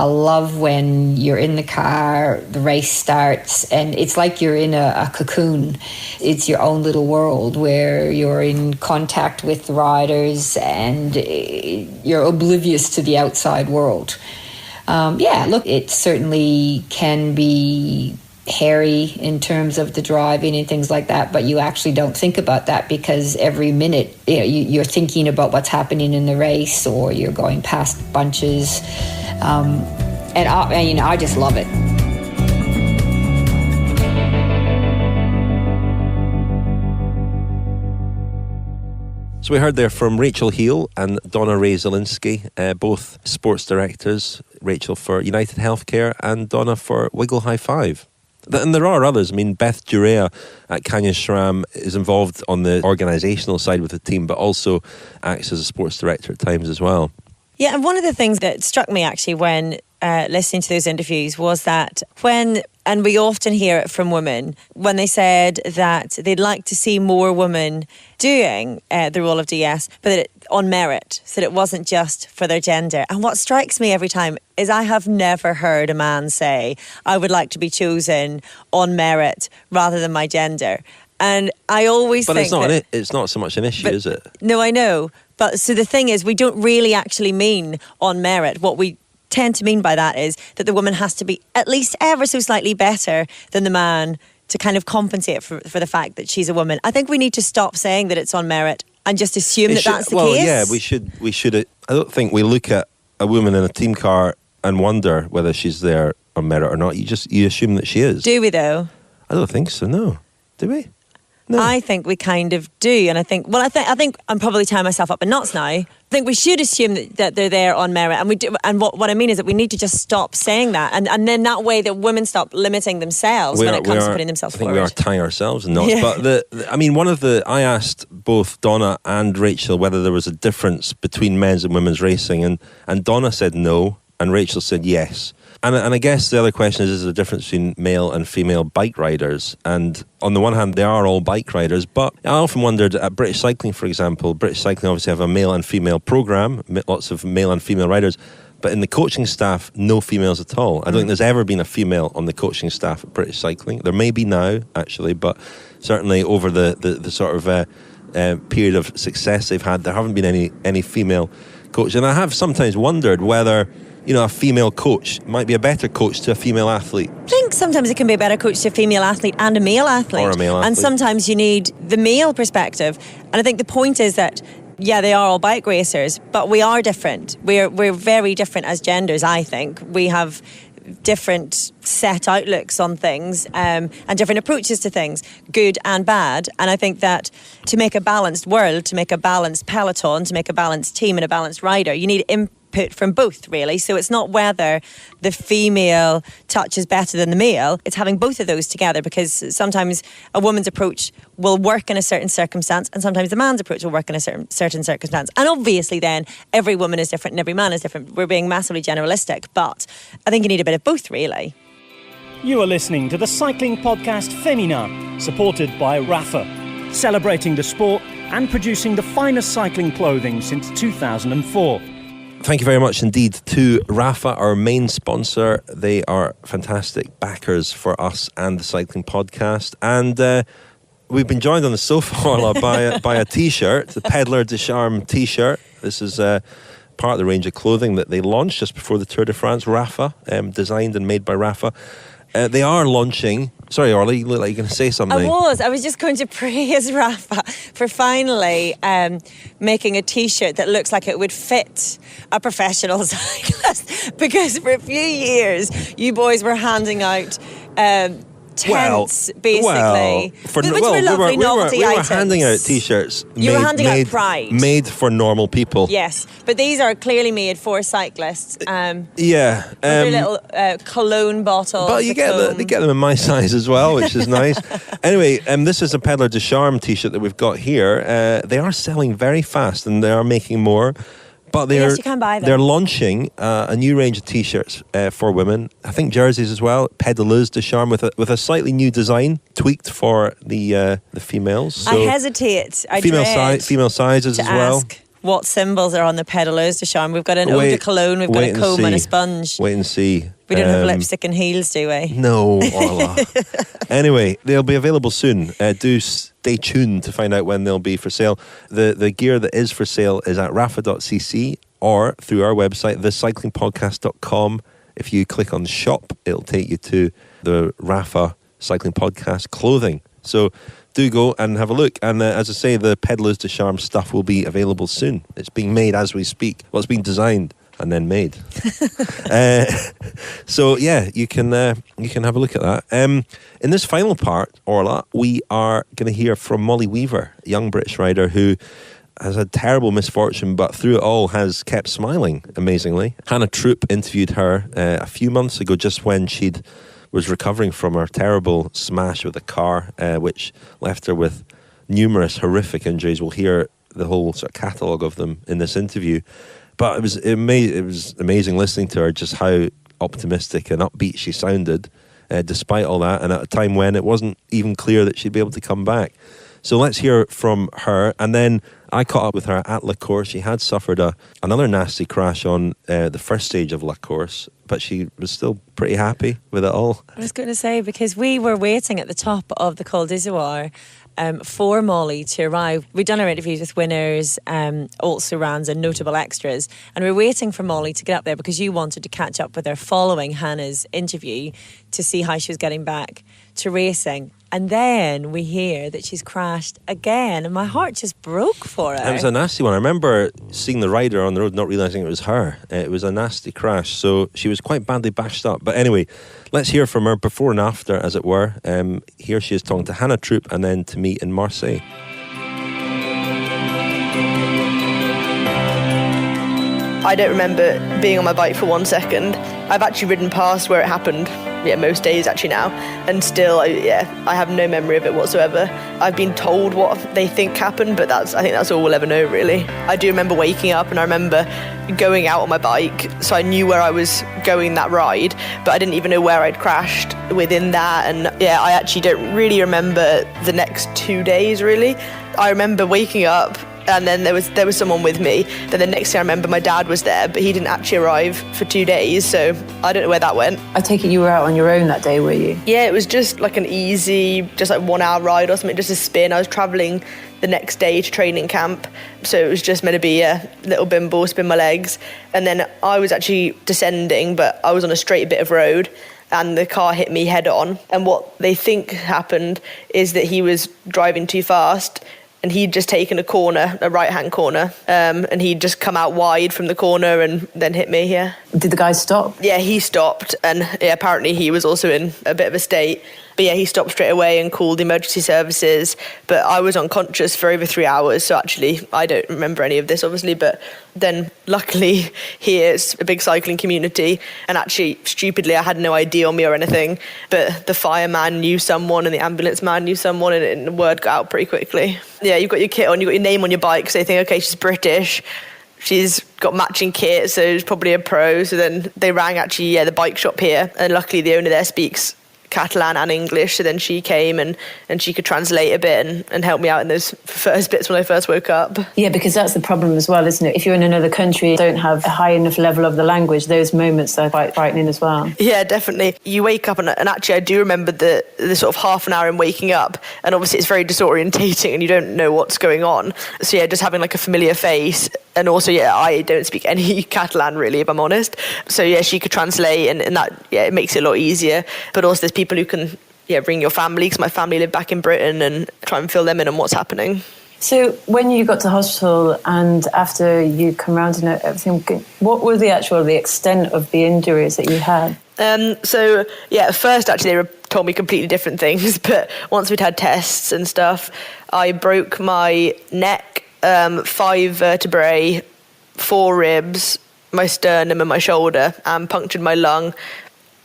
love when you're in the car, the race starts, and it's like you're in a cocoon. It's your own little world where you're in contact with the riders and you're oblivious to the outside world. Look, it certainly can be hairy in terms of the driving and things like that, but you actually don't think about that, because every minute you're thinking about what's happening in the race, or you're going past bunches, and I just love it. So we heard there from Rachel Heel and Donna Ray Solinsky, both sports directors, Rachel for United Healthcare and Donna for Wiggle High Five. And there are others. Beth Durea at Canyon SRAM is involved on the organisational side with the team, but also acts as a sports director at times as well. Yeah, and one of the things that struck me actually when listening to those interviews was that when And we often hear it from women when they said that they'd like to see more women doing the role of DS, but on merit, so that it wasn't just for their gender. And what strikes me every time is I have never heard a man say, I would like to be chosen on merit rather than my gender. And I always think it's not so much an issue, is it? No, I know. But so the thing is, we don't really actually mean on merit. What we tend to mean by that is that the woman has to be at least ever so slightly better than the man to kind of compensate for the fact that she's a woman. I think we need to stop saying that it's on merit and just assume that's the case. Well, yeah, we should. I don't think we look at a woman in a team car and wonder whether she's there on merit or not. You assume that she is. Do we though? I don't think so. No, do we? No. I think we kind of do, and I think I'm probably tying myself up in knots now. I think we should assume that they're there on merit, and we do. And what I mean is that we need to just stop saying that, and then that way that women stop limiting themselves when it comes to putting themselves forward. I think we are tying ourselves in knots. Yeah. But I asked both Donna and Rachel whether there was a difference between men's and women's racing, and Donna said no, and Rachel said yes. And I guess the other question is there a difference between male and female bike riders? And on the one hand, they are all bike riders, but I often wondered at British Cycling, for example, British Cycling obviously have a male and female programme, lots of male and female riders, but in the coaching staff, no females at all. I don't think there's ever been a female on the coaching staff at British Cycling. There may be now, actually, but certainly over the sort of period of success they've had, there haven't been any female coach. And I have sometimes wondered whether a female coach might be a better coach to a female athlete. I think sometimes it can be a better coach to a female athlete and a male athlete. Or a male athlete. And sometimes you need the male perspective. And I think the point is that, yeah, they are all bike racers, but we are different. We're very different as genders, I think. We have different set outlooks on things and different approaches to things, good and bad. And I think that to make a balanced world, to make a balanced peloton, to make a balanced team and a balanced rider, you need input from both, really. So it's not whether the female touch is better than the male, it's having both of those together, because sometimes a woman's approach will work in a certain circumstance and sometimes the man's approach will work in a certain circumstance. And obviously then every woman is different and every man is different. We're being massively generalistic, but I think you need a bit of both, really. You are listening to the Cycling Podcast Féminin, supported by Rapha, celebrating the sport and producing the finest cycling clothing since 2004. Thank you very much indeed to Rapha, our main sponsor. They are fantastic backers for us and the Cycling Podcast. And we've been joined on the sofa, Orla, by a T-shirt, the Peddler de Charme T-shirt. This is part of the range of clothing that they launched just before the Tour de France. Rapha, designed and made by Rapha. They are launching... Sorry, Orla, you look like you're going to say something. I was just going to praise Rapha for finally making a T-shirt that looks like it would fit a professional cyclist. Because for a few years, you boys were handing out tents, basically. Which were lovely novelty items. We were handing out T-shirts. You were handing out pride. Made for normal people. Yes, but these are clearly made for cyclists. Yeah. With their little cologne bottle. But you get them in my size as well, which is nice. Anyway, this is a Peddler de Charme T-shirt that we've got here. They are selling very fast and they are making more. But yes, you can buy them. They're launching a new range of T-shirts for women. I think jerseys as well. Pedaleuse de Charme with a slightly new design, tweaked for the females. So I hesitate. Female sizes as well. Ask what symbols are on the Pedaleuse de Charme. We've got an eau de cologne. We've got a comb and a sponge. Wait and see. We don't have lipstick and heels, do we? No, Orla. Anyway, they'll be available soon. Do stay tuned to find out when they'll be for sale. The gear that is for sale is at rapha.cc or through our website, thecyclingpodcast.com. If you click on shop, it'll take you to the Rapha Cycling Podcast clothing. So do go and have a look. And as I say, the Peddlers de Charme stuff will be available soon. It's being made as we speak. Well, it's been designed and then made. So yeah, you can have a look at that. In this final part, Orla, we are going to hear from Molly Weaver, a young British rider who has had terrible misfortune, but through it all has kept smiling, amazingly. Hannah Troop interviewed her a few months ago, just when was recovering from her terrible smash with a car, which left her with numerous horrific injuries. We'll hear the whole sort of catalogue of them in this interview. But it was amazing listening to her, just how optimistic and upbeat she sounded. despite all that, and at a time when it wasn't even clear that she'd be able to come back. So let's hear from her. And then I caught up with her at La Course. She had suffered another nasty crash on the first stage of La Course, but she was still pretty happy with it all. I was going to say, because we were waiting at the top of the Col d'Izoard for Molly to arrive. We'd done our interviews with winners, also rans and notable extras, and we were waiting for Molly to get up there because you wanted to catch up with her following Hannah's interview to see how she was getting back to racing. And then we hear that she's crashed again, and my heart just broke for her. It was a nasty one. I remember seeing the rider on the road, not realising it was her. It was a nasty crash, so she was quite badly bashed up. But anyway, let's hear from her before and after, as it were. Here she is talking to Hannah Troop and then to me in Marseille. I don't remember being on my bike for 1 second. I've actually ridden past where it happened, most days actually now, and still, I have no memory of it whatsoever. I've been told what they think happened, but I think that's all we'll ever know, really. I do remember waking up, and I remember going out on my bike, so I knew where I was going that ride, but I didn't even know where I'd crashed within that, and I actually don't really remember the next 2 days, really. I remember waking up, and then there was someone with me. Then the next thing I remember, my dad was there, but he didn't actually arrive for 2 days, so I don't know where that went. I take it you were out on your own that day, were you? Yeah, it was just like an easy, just like 1 hour ride or something, just a spin. I was travelling the next day to training camp, so it was just meant to be a little bimble, spin my legs. And then I was actually descending, but I was on a straight bit of road, and the car hit me head on. And what they think happened is that he was driving too fast, and he'd just taken a corner, a right-hand corner, and he'd just come out wide from the corner and then hit me, Did the guy stop? Yeah, he stopped, and apparently he was also in a bit of a state. But he stopped straight away and called emergency services. But I was unconscious for over 3 hours, so actually I don't remember any of this, obviously. But then luckily here it's a big cycling community, and actually stupidly I had no ID on me or anything. But the fireman knew someone and the ambulance man knew someone, and the word got out pretty quickly. Yeah, you've got your kit on, you've got your name on your bike, so they think, okay, she's British. She's got matching kit, so she's probably a pro. So then they rang the bike shop here, and luckily the owner there speaks Catalan and English, so then she came and she could translate a bit and help me out in those first bits when I first woke up. Yeah, because that's the problem as well, isn't it? If you're in another country, don't have a high enough level of the language, those moments are quite frightening as well. Yeah, definitely. You wake up and actually I do remember the sort of half an hour in waking up, and obviously it's very disorientating and you don't know what's going on. So just having like a familiar face, and also I don't speak any Catalan really, if I'm honest. So she could translate, and that it makes it a lot easier. But also there's people who can bring your family, because my family live back in Britain, and try and fill them in on what's happening. So when you got to hospital and after you come round and everything, what were the extent of the injuries that you had? At first actually they told me completely different things, but once we'd had tests and stuff, I broke my neck, 5 vertebrae, 4 ribs, my sternum and my shoulder, and punctured my lung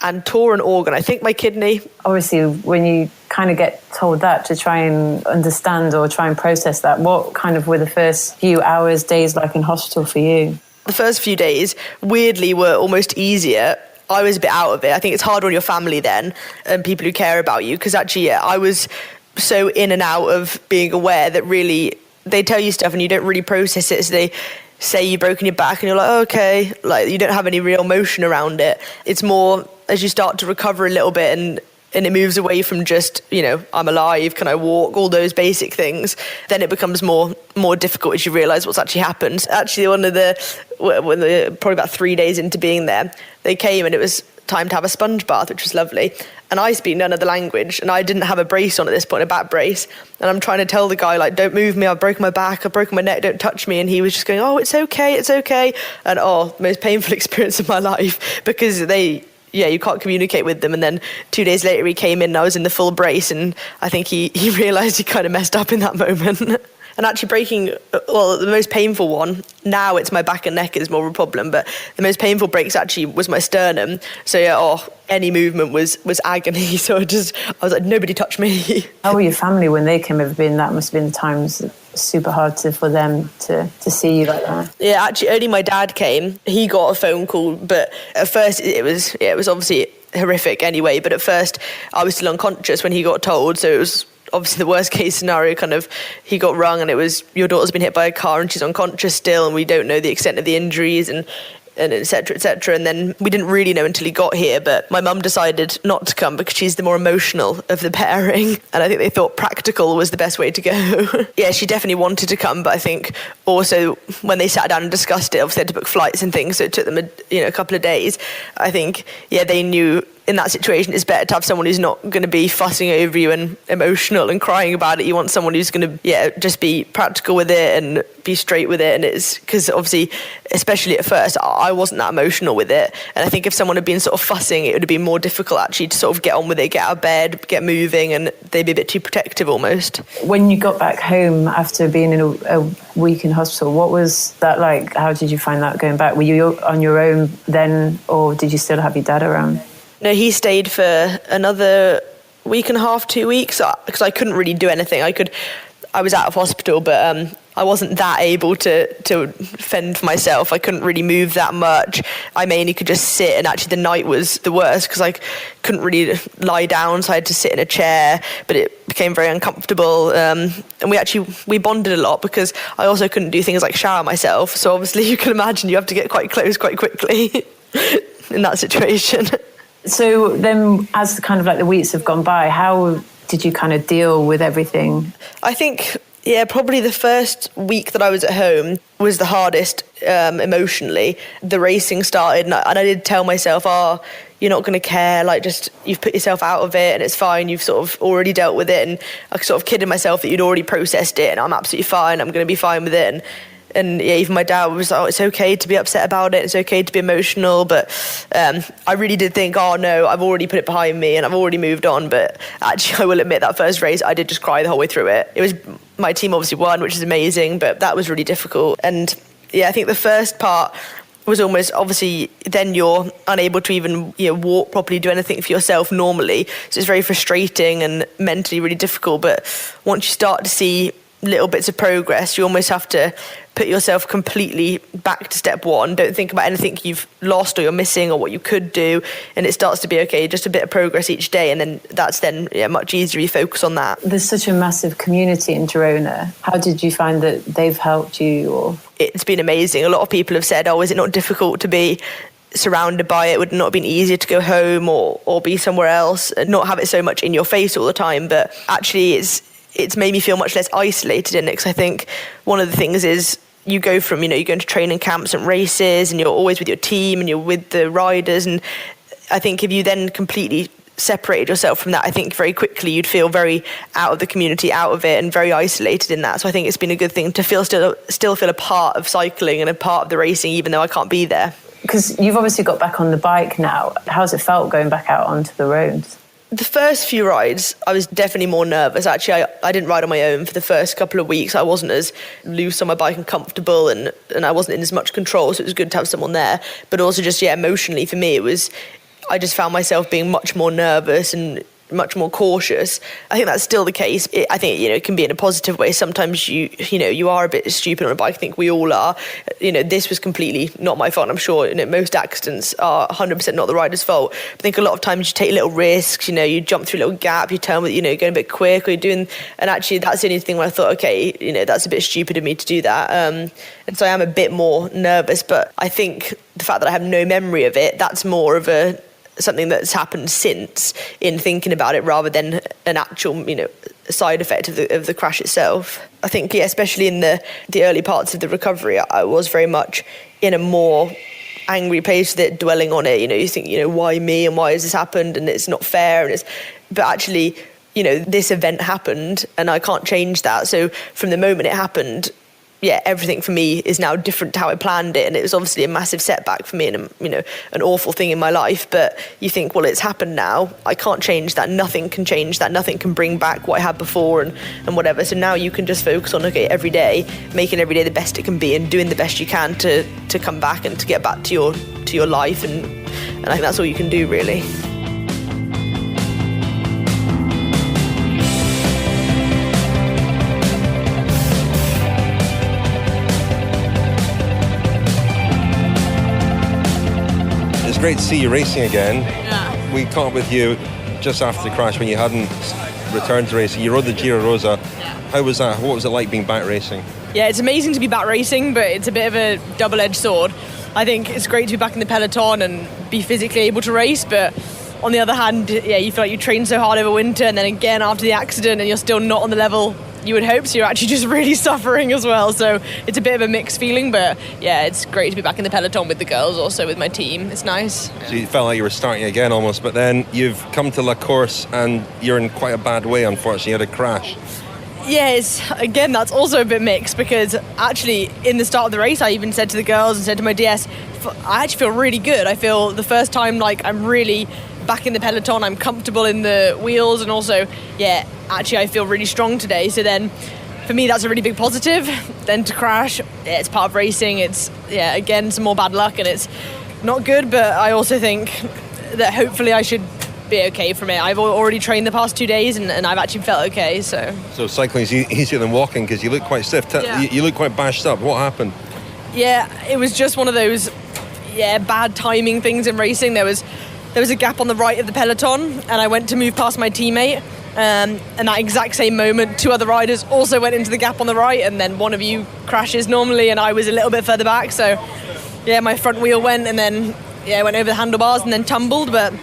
and tore an organ, I think my kidney. Obviously, when you kind of get told that, to try and understand or try and process that, what kind of were the first few hours, days like in hospital for you? The first few days, weirdly, were almost easier. I was a bit out of it. I think it's harder on your family then and people who care about you, because actually, I was so in and out of being aware that really they tell you stuff and you don't really process it. So they say you've broken your back and you're like, oh, okay, like you don't have any real emotion around it. It's more as you start to recover a little bit and it moves away from just, I'm alive, can I walk, all those basic things, then it becomes more difficult as you realise what's actually happened. Actually, probably about 3 days into being there, they came and it was time to have a sponge bath, which was lovely. And I speak none of the language, and I didn't have a brace on at this point, a back brace. And I'm trying to tell the guy, like, don't move me, I've broken my back, I've broken my neck, don't touch me. And he was just going, oh, it's okay. And most painful experience of my life, because you can't communicate with them. And then 2 days later he came in and I was in the full brace, and I think he realised he kind of messed up in that moment. And actually the most painful one, now it's my back and neck is more of a problem, but the most painful breaks actually was my sternum. So any movement was agony. So I was like, nobody touch me. How were your family when they came over? That must have been the times super hard for them to see you like that. Yeah, actually only my dad came. He got a phone call, but at first it was obviously horrific anyway, but at first I was still unconscious when he got told, so it was obviously the worst case scenario. Kind of, he got rung and it was, your daughter's been hit by a car and she's unconscious still, and we don't know the extent of the injuries, and et cetera, et cetera. And then we didn't really know until he got here, but my mum decided not to come because she's the more emotional of the pairing. And I think they thought practical was the best way to go. Yeah, she definitely wanted to come, but I think also when they sat down and discussed it, obviously they had to book flights and things, so it took them a couple of days. I think, yeah, they knew in that situation it's better to have someone who's not going to be fussing over you and emotional and crying about it. You want someone who's going to, just be practical with it and be straight with it. And it's because obviously, especially at first, I wasn't that emotional with it. And I think if someone had been sort of fussing, it would have been more difficult actually to sort of get on with it, get out of bed, get moving, and they'd be a bit too protective almost. When you got back home after being in a week in hospital, what was that like? How did you find that going back? Were you on your own then, or did you still have your dad around? No, he stayed for another week and a half, 2 weeks, because I couldn't really do anything. I was out of hospital, but I wasn't that able to fend for myself. I couldn't really move that much. I mainly could just sit, and actually the night was the worst because I couldn't really lie down, so I had to sit in a chair, but it became very uncomfortable. And we bonded a lot because I also couldn't do things like shower myself. So obviously you can imagine you have to get quite close quite quickly in that situation. So then, as kind of like the weeks have gone by, how did you kind of deal with everything? I think, probably the first week that I was at home was the hardest emotionally. The racing started, and I did tell myself, you're not going to care, like, just, you've put yourself out of it and it's fine, you've sort of already dealt with it. And I sort of kidded myself that you'd already processed it and I'm absolutely fine, I'm going to be fine with it. And even my dad was like, it's okay to be upset about it, it's okay to be emotional, but I really did think, no, I've already put it behind me and I've already moved on. But actually, I will admit, that first race, I did just cry the whole way through it. It was, my team obviously won, which is amazing, but that was really difficult. And I think the first part was almost, obviously, then you're unable to even walk properly, do anything for yourself normally. So it's very frustrating and mentally really difficult. But once you start to see little bits of progress, you almost have to put yourself completely back to step one. Don't think about anything you've lost or you're missing or what you could do, and it starts to be okay, just a bit of progress each day, and then that's much easier. You focus on that. There's such a massive community in Girona. How did you find that they've helped you? Or it's been amazing. A lot of people have said, is it not difficult to be surrounded by it? Would it not have been easier to go home or be somewhere else and not have it so much in your face all the time? But actually it's made me feel much less isolated in it, because I think one of the things is you go from, you go into training camps and races and you're always with your team and you're with the riders, and I think if you then completely separated yourself from that, I think very quickly you'd feel very out of the community, out of it, and very isolated in that. So I think it's been a good thing to still feel a part of cycling and a part of the racing, even though I can't be there. Because you've obviously got back on the bike now. How's it felt going back out onto the roads? The first few rides, I was definitely more nervous. Actually, I didn't ride on my own for the first couple of weeks. I wasn't as loose on my bike and comfortable, and I wasn't in as much control, so it was good to have someone there. But also just, emotionally for me, I just found myself being much more nervous and much more cautious. I think that's still the case. I think, it can be in a positive way. Sometimes you are a bit stupid on a bike. I think we all are. This was completely not my fault. I'm sure most accidents are 100% not the rider's fault. But I think a lot of times you take little risks, you jump through a little gap, you turn with, going a bit quick, or you're doing, and actually that's the only thing where I thought, okay, that's a bit stupid of me to do that. And so I am a bit more nervous, but I think the fact that I have no memory of it, that's more of something that's happened since in thinking about it, rather than an actual, side effect of the crash itself. I think, especially in the early parts of the recovery, I was very much in a more angry place with it, dwelling on it. You think, why me and why has this happened, and it's not fair, but actually, this event happened and I can't change that. So from the moment it happened, everything for me is now different to how I planned it, and it was obviously a massive setback for me and an awful thing in my life. But you think, well, it's happened now. I can't change that. Nothing can change that. Nothing can bring back what I had before and whatever. So now you can just focus on every day, making every day the best it can be, and doing the best you can to come back and to get back to your life. And I think that's all you can do, really. Great to see you racing again. Yeah. we caught up with you just after the crash when you hadn't returned to racing. You rode the Giro Rosa. How was that? What was it like being back racing? Yeah, it's amazing to be back racing, but it's a bit of a double-edged sword. I think it's great to be back in the peloton and be physically able to race, but on the other hand, yeah, you feel like you trained so hard over winter, and then again after the accident, and you're still not on the level you would hope, so you're actually just really suffering as well. So it's a bit of a mixed feeling, but yeah, it's great to be back in the peloton with the girls, also with my team. It's nice. So you felt like you were starting again almost, but then you've come to La Course and you're in quite a bad way, unfortunately. You had a crash. Yes, again, that's also a bit mixed, because actually in the start of the race I even said to the girls and said to my DS, I actually feel really good. I feel the first time like I'm really back in the peloton, I'm comfortable in the wheels, and also, yeah, actually I feel really strong today. So then for me that's a really big positive. Then to crash, yeah, it's part of racing. It's, yeah, again, some more bad luck and it's not good, but I also think that hopefully I should be okay from it. I've already trained the past 2 days and I've actually felt okay. So cycling is easier than walking because you look quite stiff. You look quite bashed up. What happened? Yeah, it was just one of those bad timing things in racing. There was a gap on the right of the peloton and I went to move past my teammate, and that exact same moment 2 other riders also went into the gap on the right, and then one of you crashes normally and I was a little bit further back, so yeah, my front wheel went and then went over the handlebars and then tumbled. But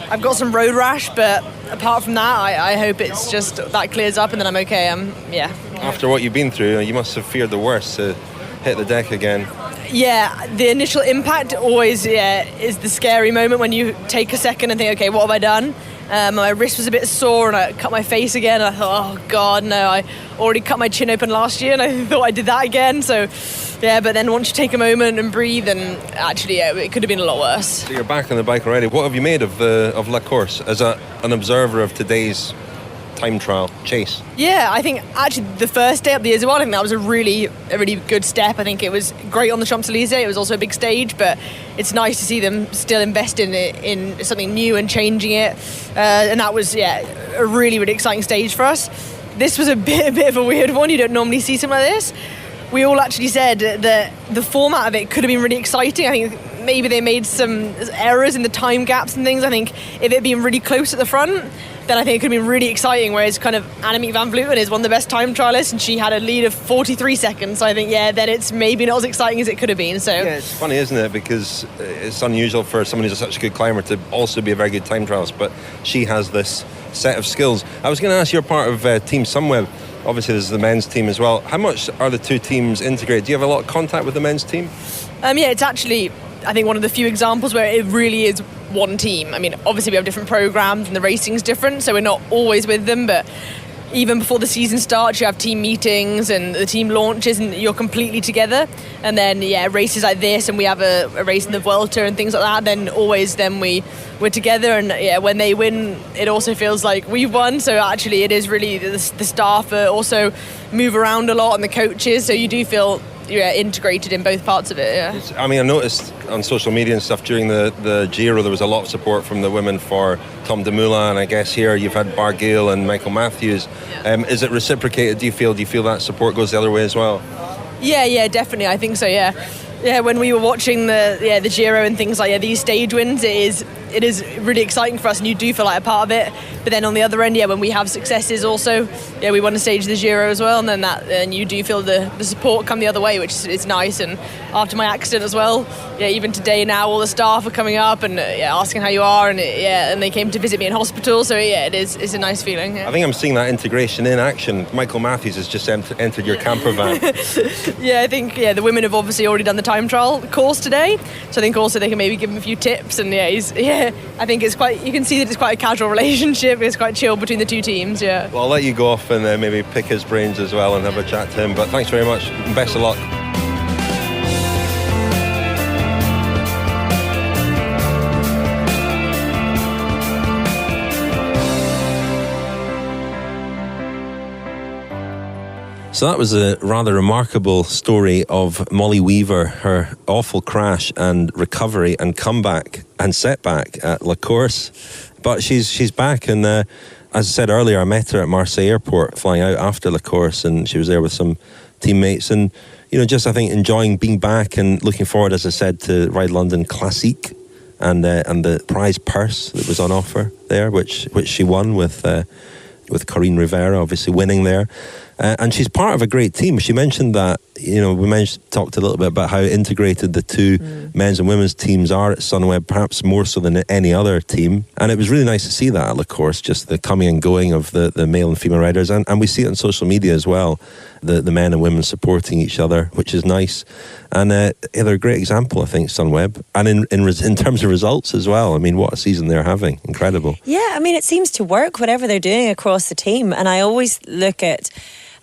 I've got some road rash, but apart from that I hope it's just that clears up and then I'm okay. After what you've been through, you must have feared the worst to hit the deck again. Yeah, the initial impact always is the scary moment when you take a second and think, okay, what have I done? My wrist was a bit sore and I cut my face again. And I thought, oh God, no, I already cut my chin open last year and I thought I did that again. So, yeah, but then once you take a moment and breathe, and actually, it could have been a lot worse. So you're back on the bike already. What have you made of La Course as an observer of today's time trial chase? Yeah, I think actually the first day up the Isle, I think that was a really good step. I think it was great on the Champs-Élysées. It was also a big stage, but it's nice to see them still investing in something new and changing it. And that was a really exciting stage for us. This was a bit of a weird one. You don't normally see something like this. We all actually said that the format of it could have been really exciting. I think maybe they made some errors in the time gaps and things. I think if it had been really close at the front, then I think it could have been really exciting, whereas kind of Annemiek van Vleuten is one of the best time trialists and she had a lead of 43 seconds. So I think, then it's maybe not as exciting as it could have been. So yeah, it's funny, isn't it? Because it's unusual for someone who's such a good climber to also be a very good time trialist, but she has this set of skills. I was going to ask, you're part of Team Sunweb. Obviously, there's the men's team as well. How much are the two teams integrated? Do you have a lot of contact with the men's team? It's actually, I think, one of the few examples where it really is one team. I mean, obviously we have different programs and the racing's different, so we're not always with them, but even before the season starts, you have team meetings and the team launches and you're completely together. And then, races like this, and we have a race in the Vuelta and things like that, then we're together. And when they win, it also feels like we've won. So actually it is really, the staff also move around a lot and the coaches, so you do feel integrated in both parts of it. I mean, I noticed on social media and stuff during the Giro there was a lot of support from the women for Tom Dumoulin, and I guess here you've had Barguil and Michael Matthews. Is it reciprocated? Do you feel that support goes the other way as well? Yeah, definitely. I think so. Yeah, when we were watching the Giro and things like these stage wins, it is really exciting for us, and you do feel like a part of it. But then on the other end, when we have successes also, we won a stage of the Giro as well, and then you do feel the support come the other way, which is nice. And after my accident as well, even today now, all the staff are coming up and asking how you are, and and they came to visit me in hospital. So it's a nice feeling. I think I'm seeing that integration in action. Michael Matthews has just entered your camper van. I think the women have obviously already done the time trial course today, so I think also they can maybe give him a few tips. And I think it's quite, you can see that it's quite a casual relationship. It's quite chill between the two teams. Well, I'll let you go off and maybe pick his brains as well and have a chat to him, but thanks very much and best of luck. So that was a rather remarkable story of Molly Weaver, her awful crash and recovery and comeback and setback at La Course. But she's back, and as I said earlier, I met her at Marseille Airport flying out after La Course, and she was there with some teammates and, just I think enjoying being back and looking forward, as I said, to RideLondon Classique and the prize purse that was on offer there, which she won with Corinne Rivera obviously winning there. And she's part of a great team. She mentioned that, talked a little bit about how integrated the two men's and women's teams are at Sunweb, perhaps more so than any other team. And it was really nice to see that at La Course, just the coming and going of the male and female riders. And we see it on social media as well, the men and women supporting each other, which is nice. And they're a great example, I think, Sunweb. And in terms of results as well, I mean, what a season they're having. Incredible. Yeah, I mean, it seems to work, whatever they're doing across the team. And I always look at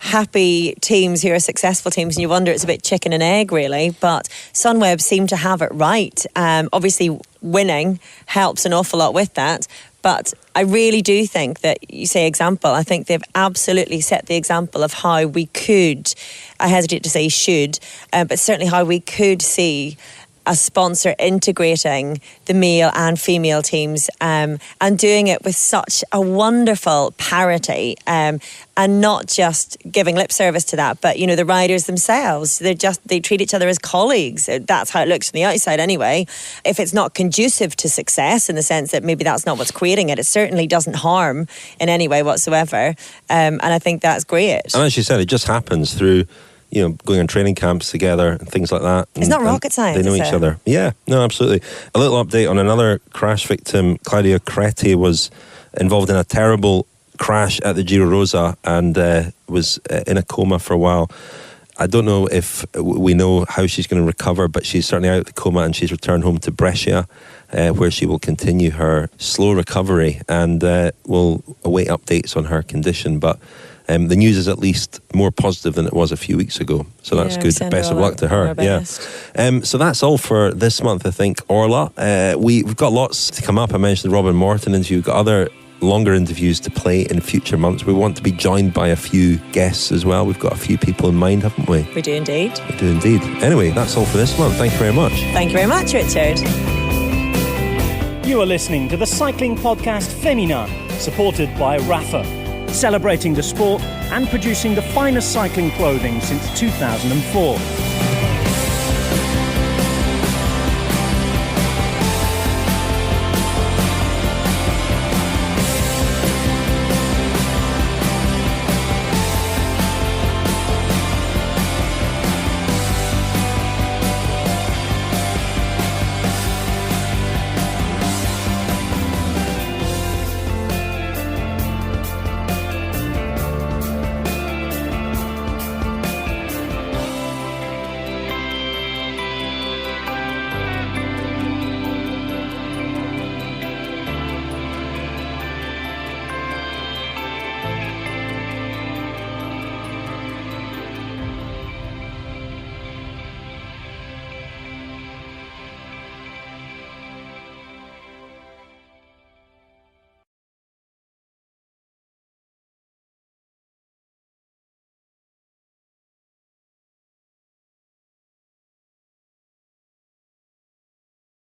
happy teams who are successful teams and you wonder, it's a bit chicken and egg really, but Sunweb seem to have it right. Obviously winning helps an awful lot with that, but I really do think that you say example, I think they've absolutely set the example of how we could, I hesitate to say should, but certainly how we could see a sponsor integrating the male and female teams and doing it with such a wonderful parity and not just giving lip service to that, but the riders themselves, they treat each other as colleagues. That's how it looks from the outside anyway. If it's not conducive to success in the sense that maybe that's not what's creating it, it certainly doesn't harm in any way whatsoever, and I think that's great. And as you said, it just happens through going on training camps together and things like that. It's not rocket science. They know each other. Yeah, no, absolutely. A little update on another crash victim. Claudia Creti was involved in a terrible crash at the Giro Rosa and was in a coma for a while. I don't know if we know how she's going to recover, but she's certainly out of the coma and she's returned home to Brescia, where she will continue her slow recovery, and we'll await updates on her condition. But the news is at least more positive than it was a few weeks ago. So that's good. Best of luck to her. Yeah. So that's all for this month, I think, Orla. We've got lots to come up. I mentioned the Robin Morton interview. We've got other longer interviews to play in future months. We want to be joined by a few guests as well. We've got a few people in mind, haven't we? We do indeed. We do indeed. Anyway, that's all for this month. Thank you very much. Thank you very much, Richard. You are listening to the Cycling Podcast Féminin, supported by Rapha, celebrating the sport and producing the finest cycling clothing since 2004.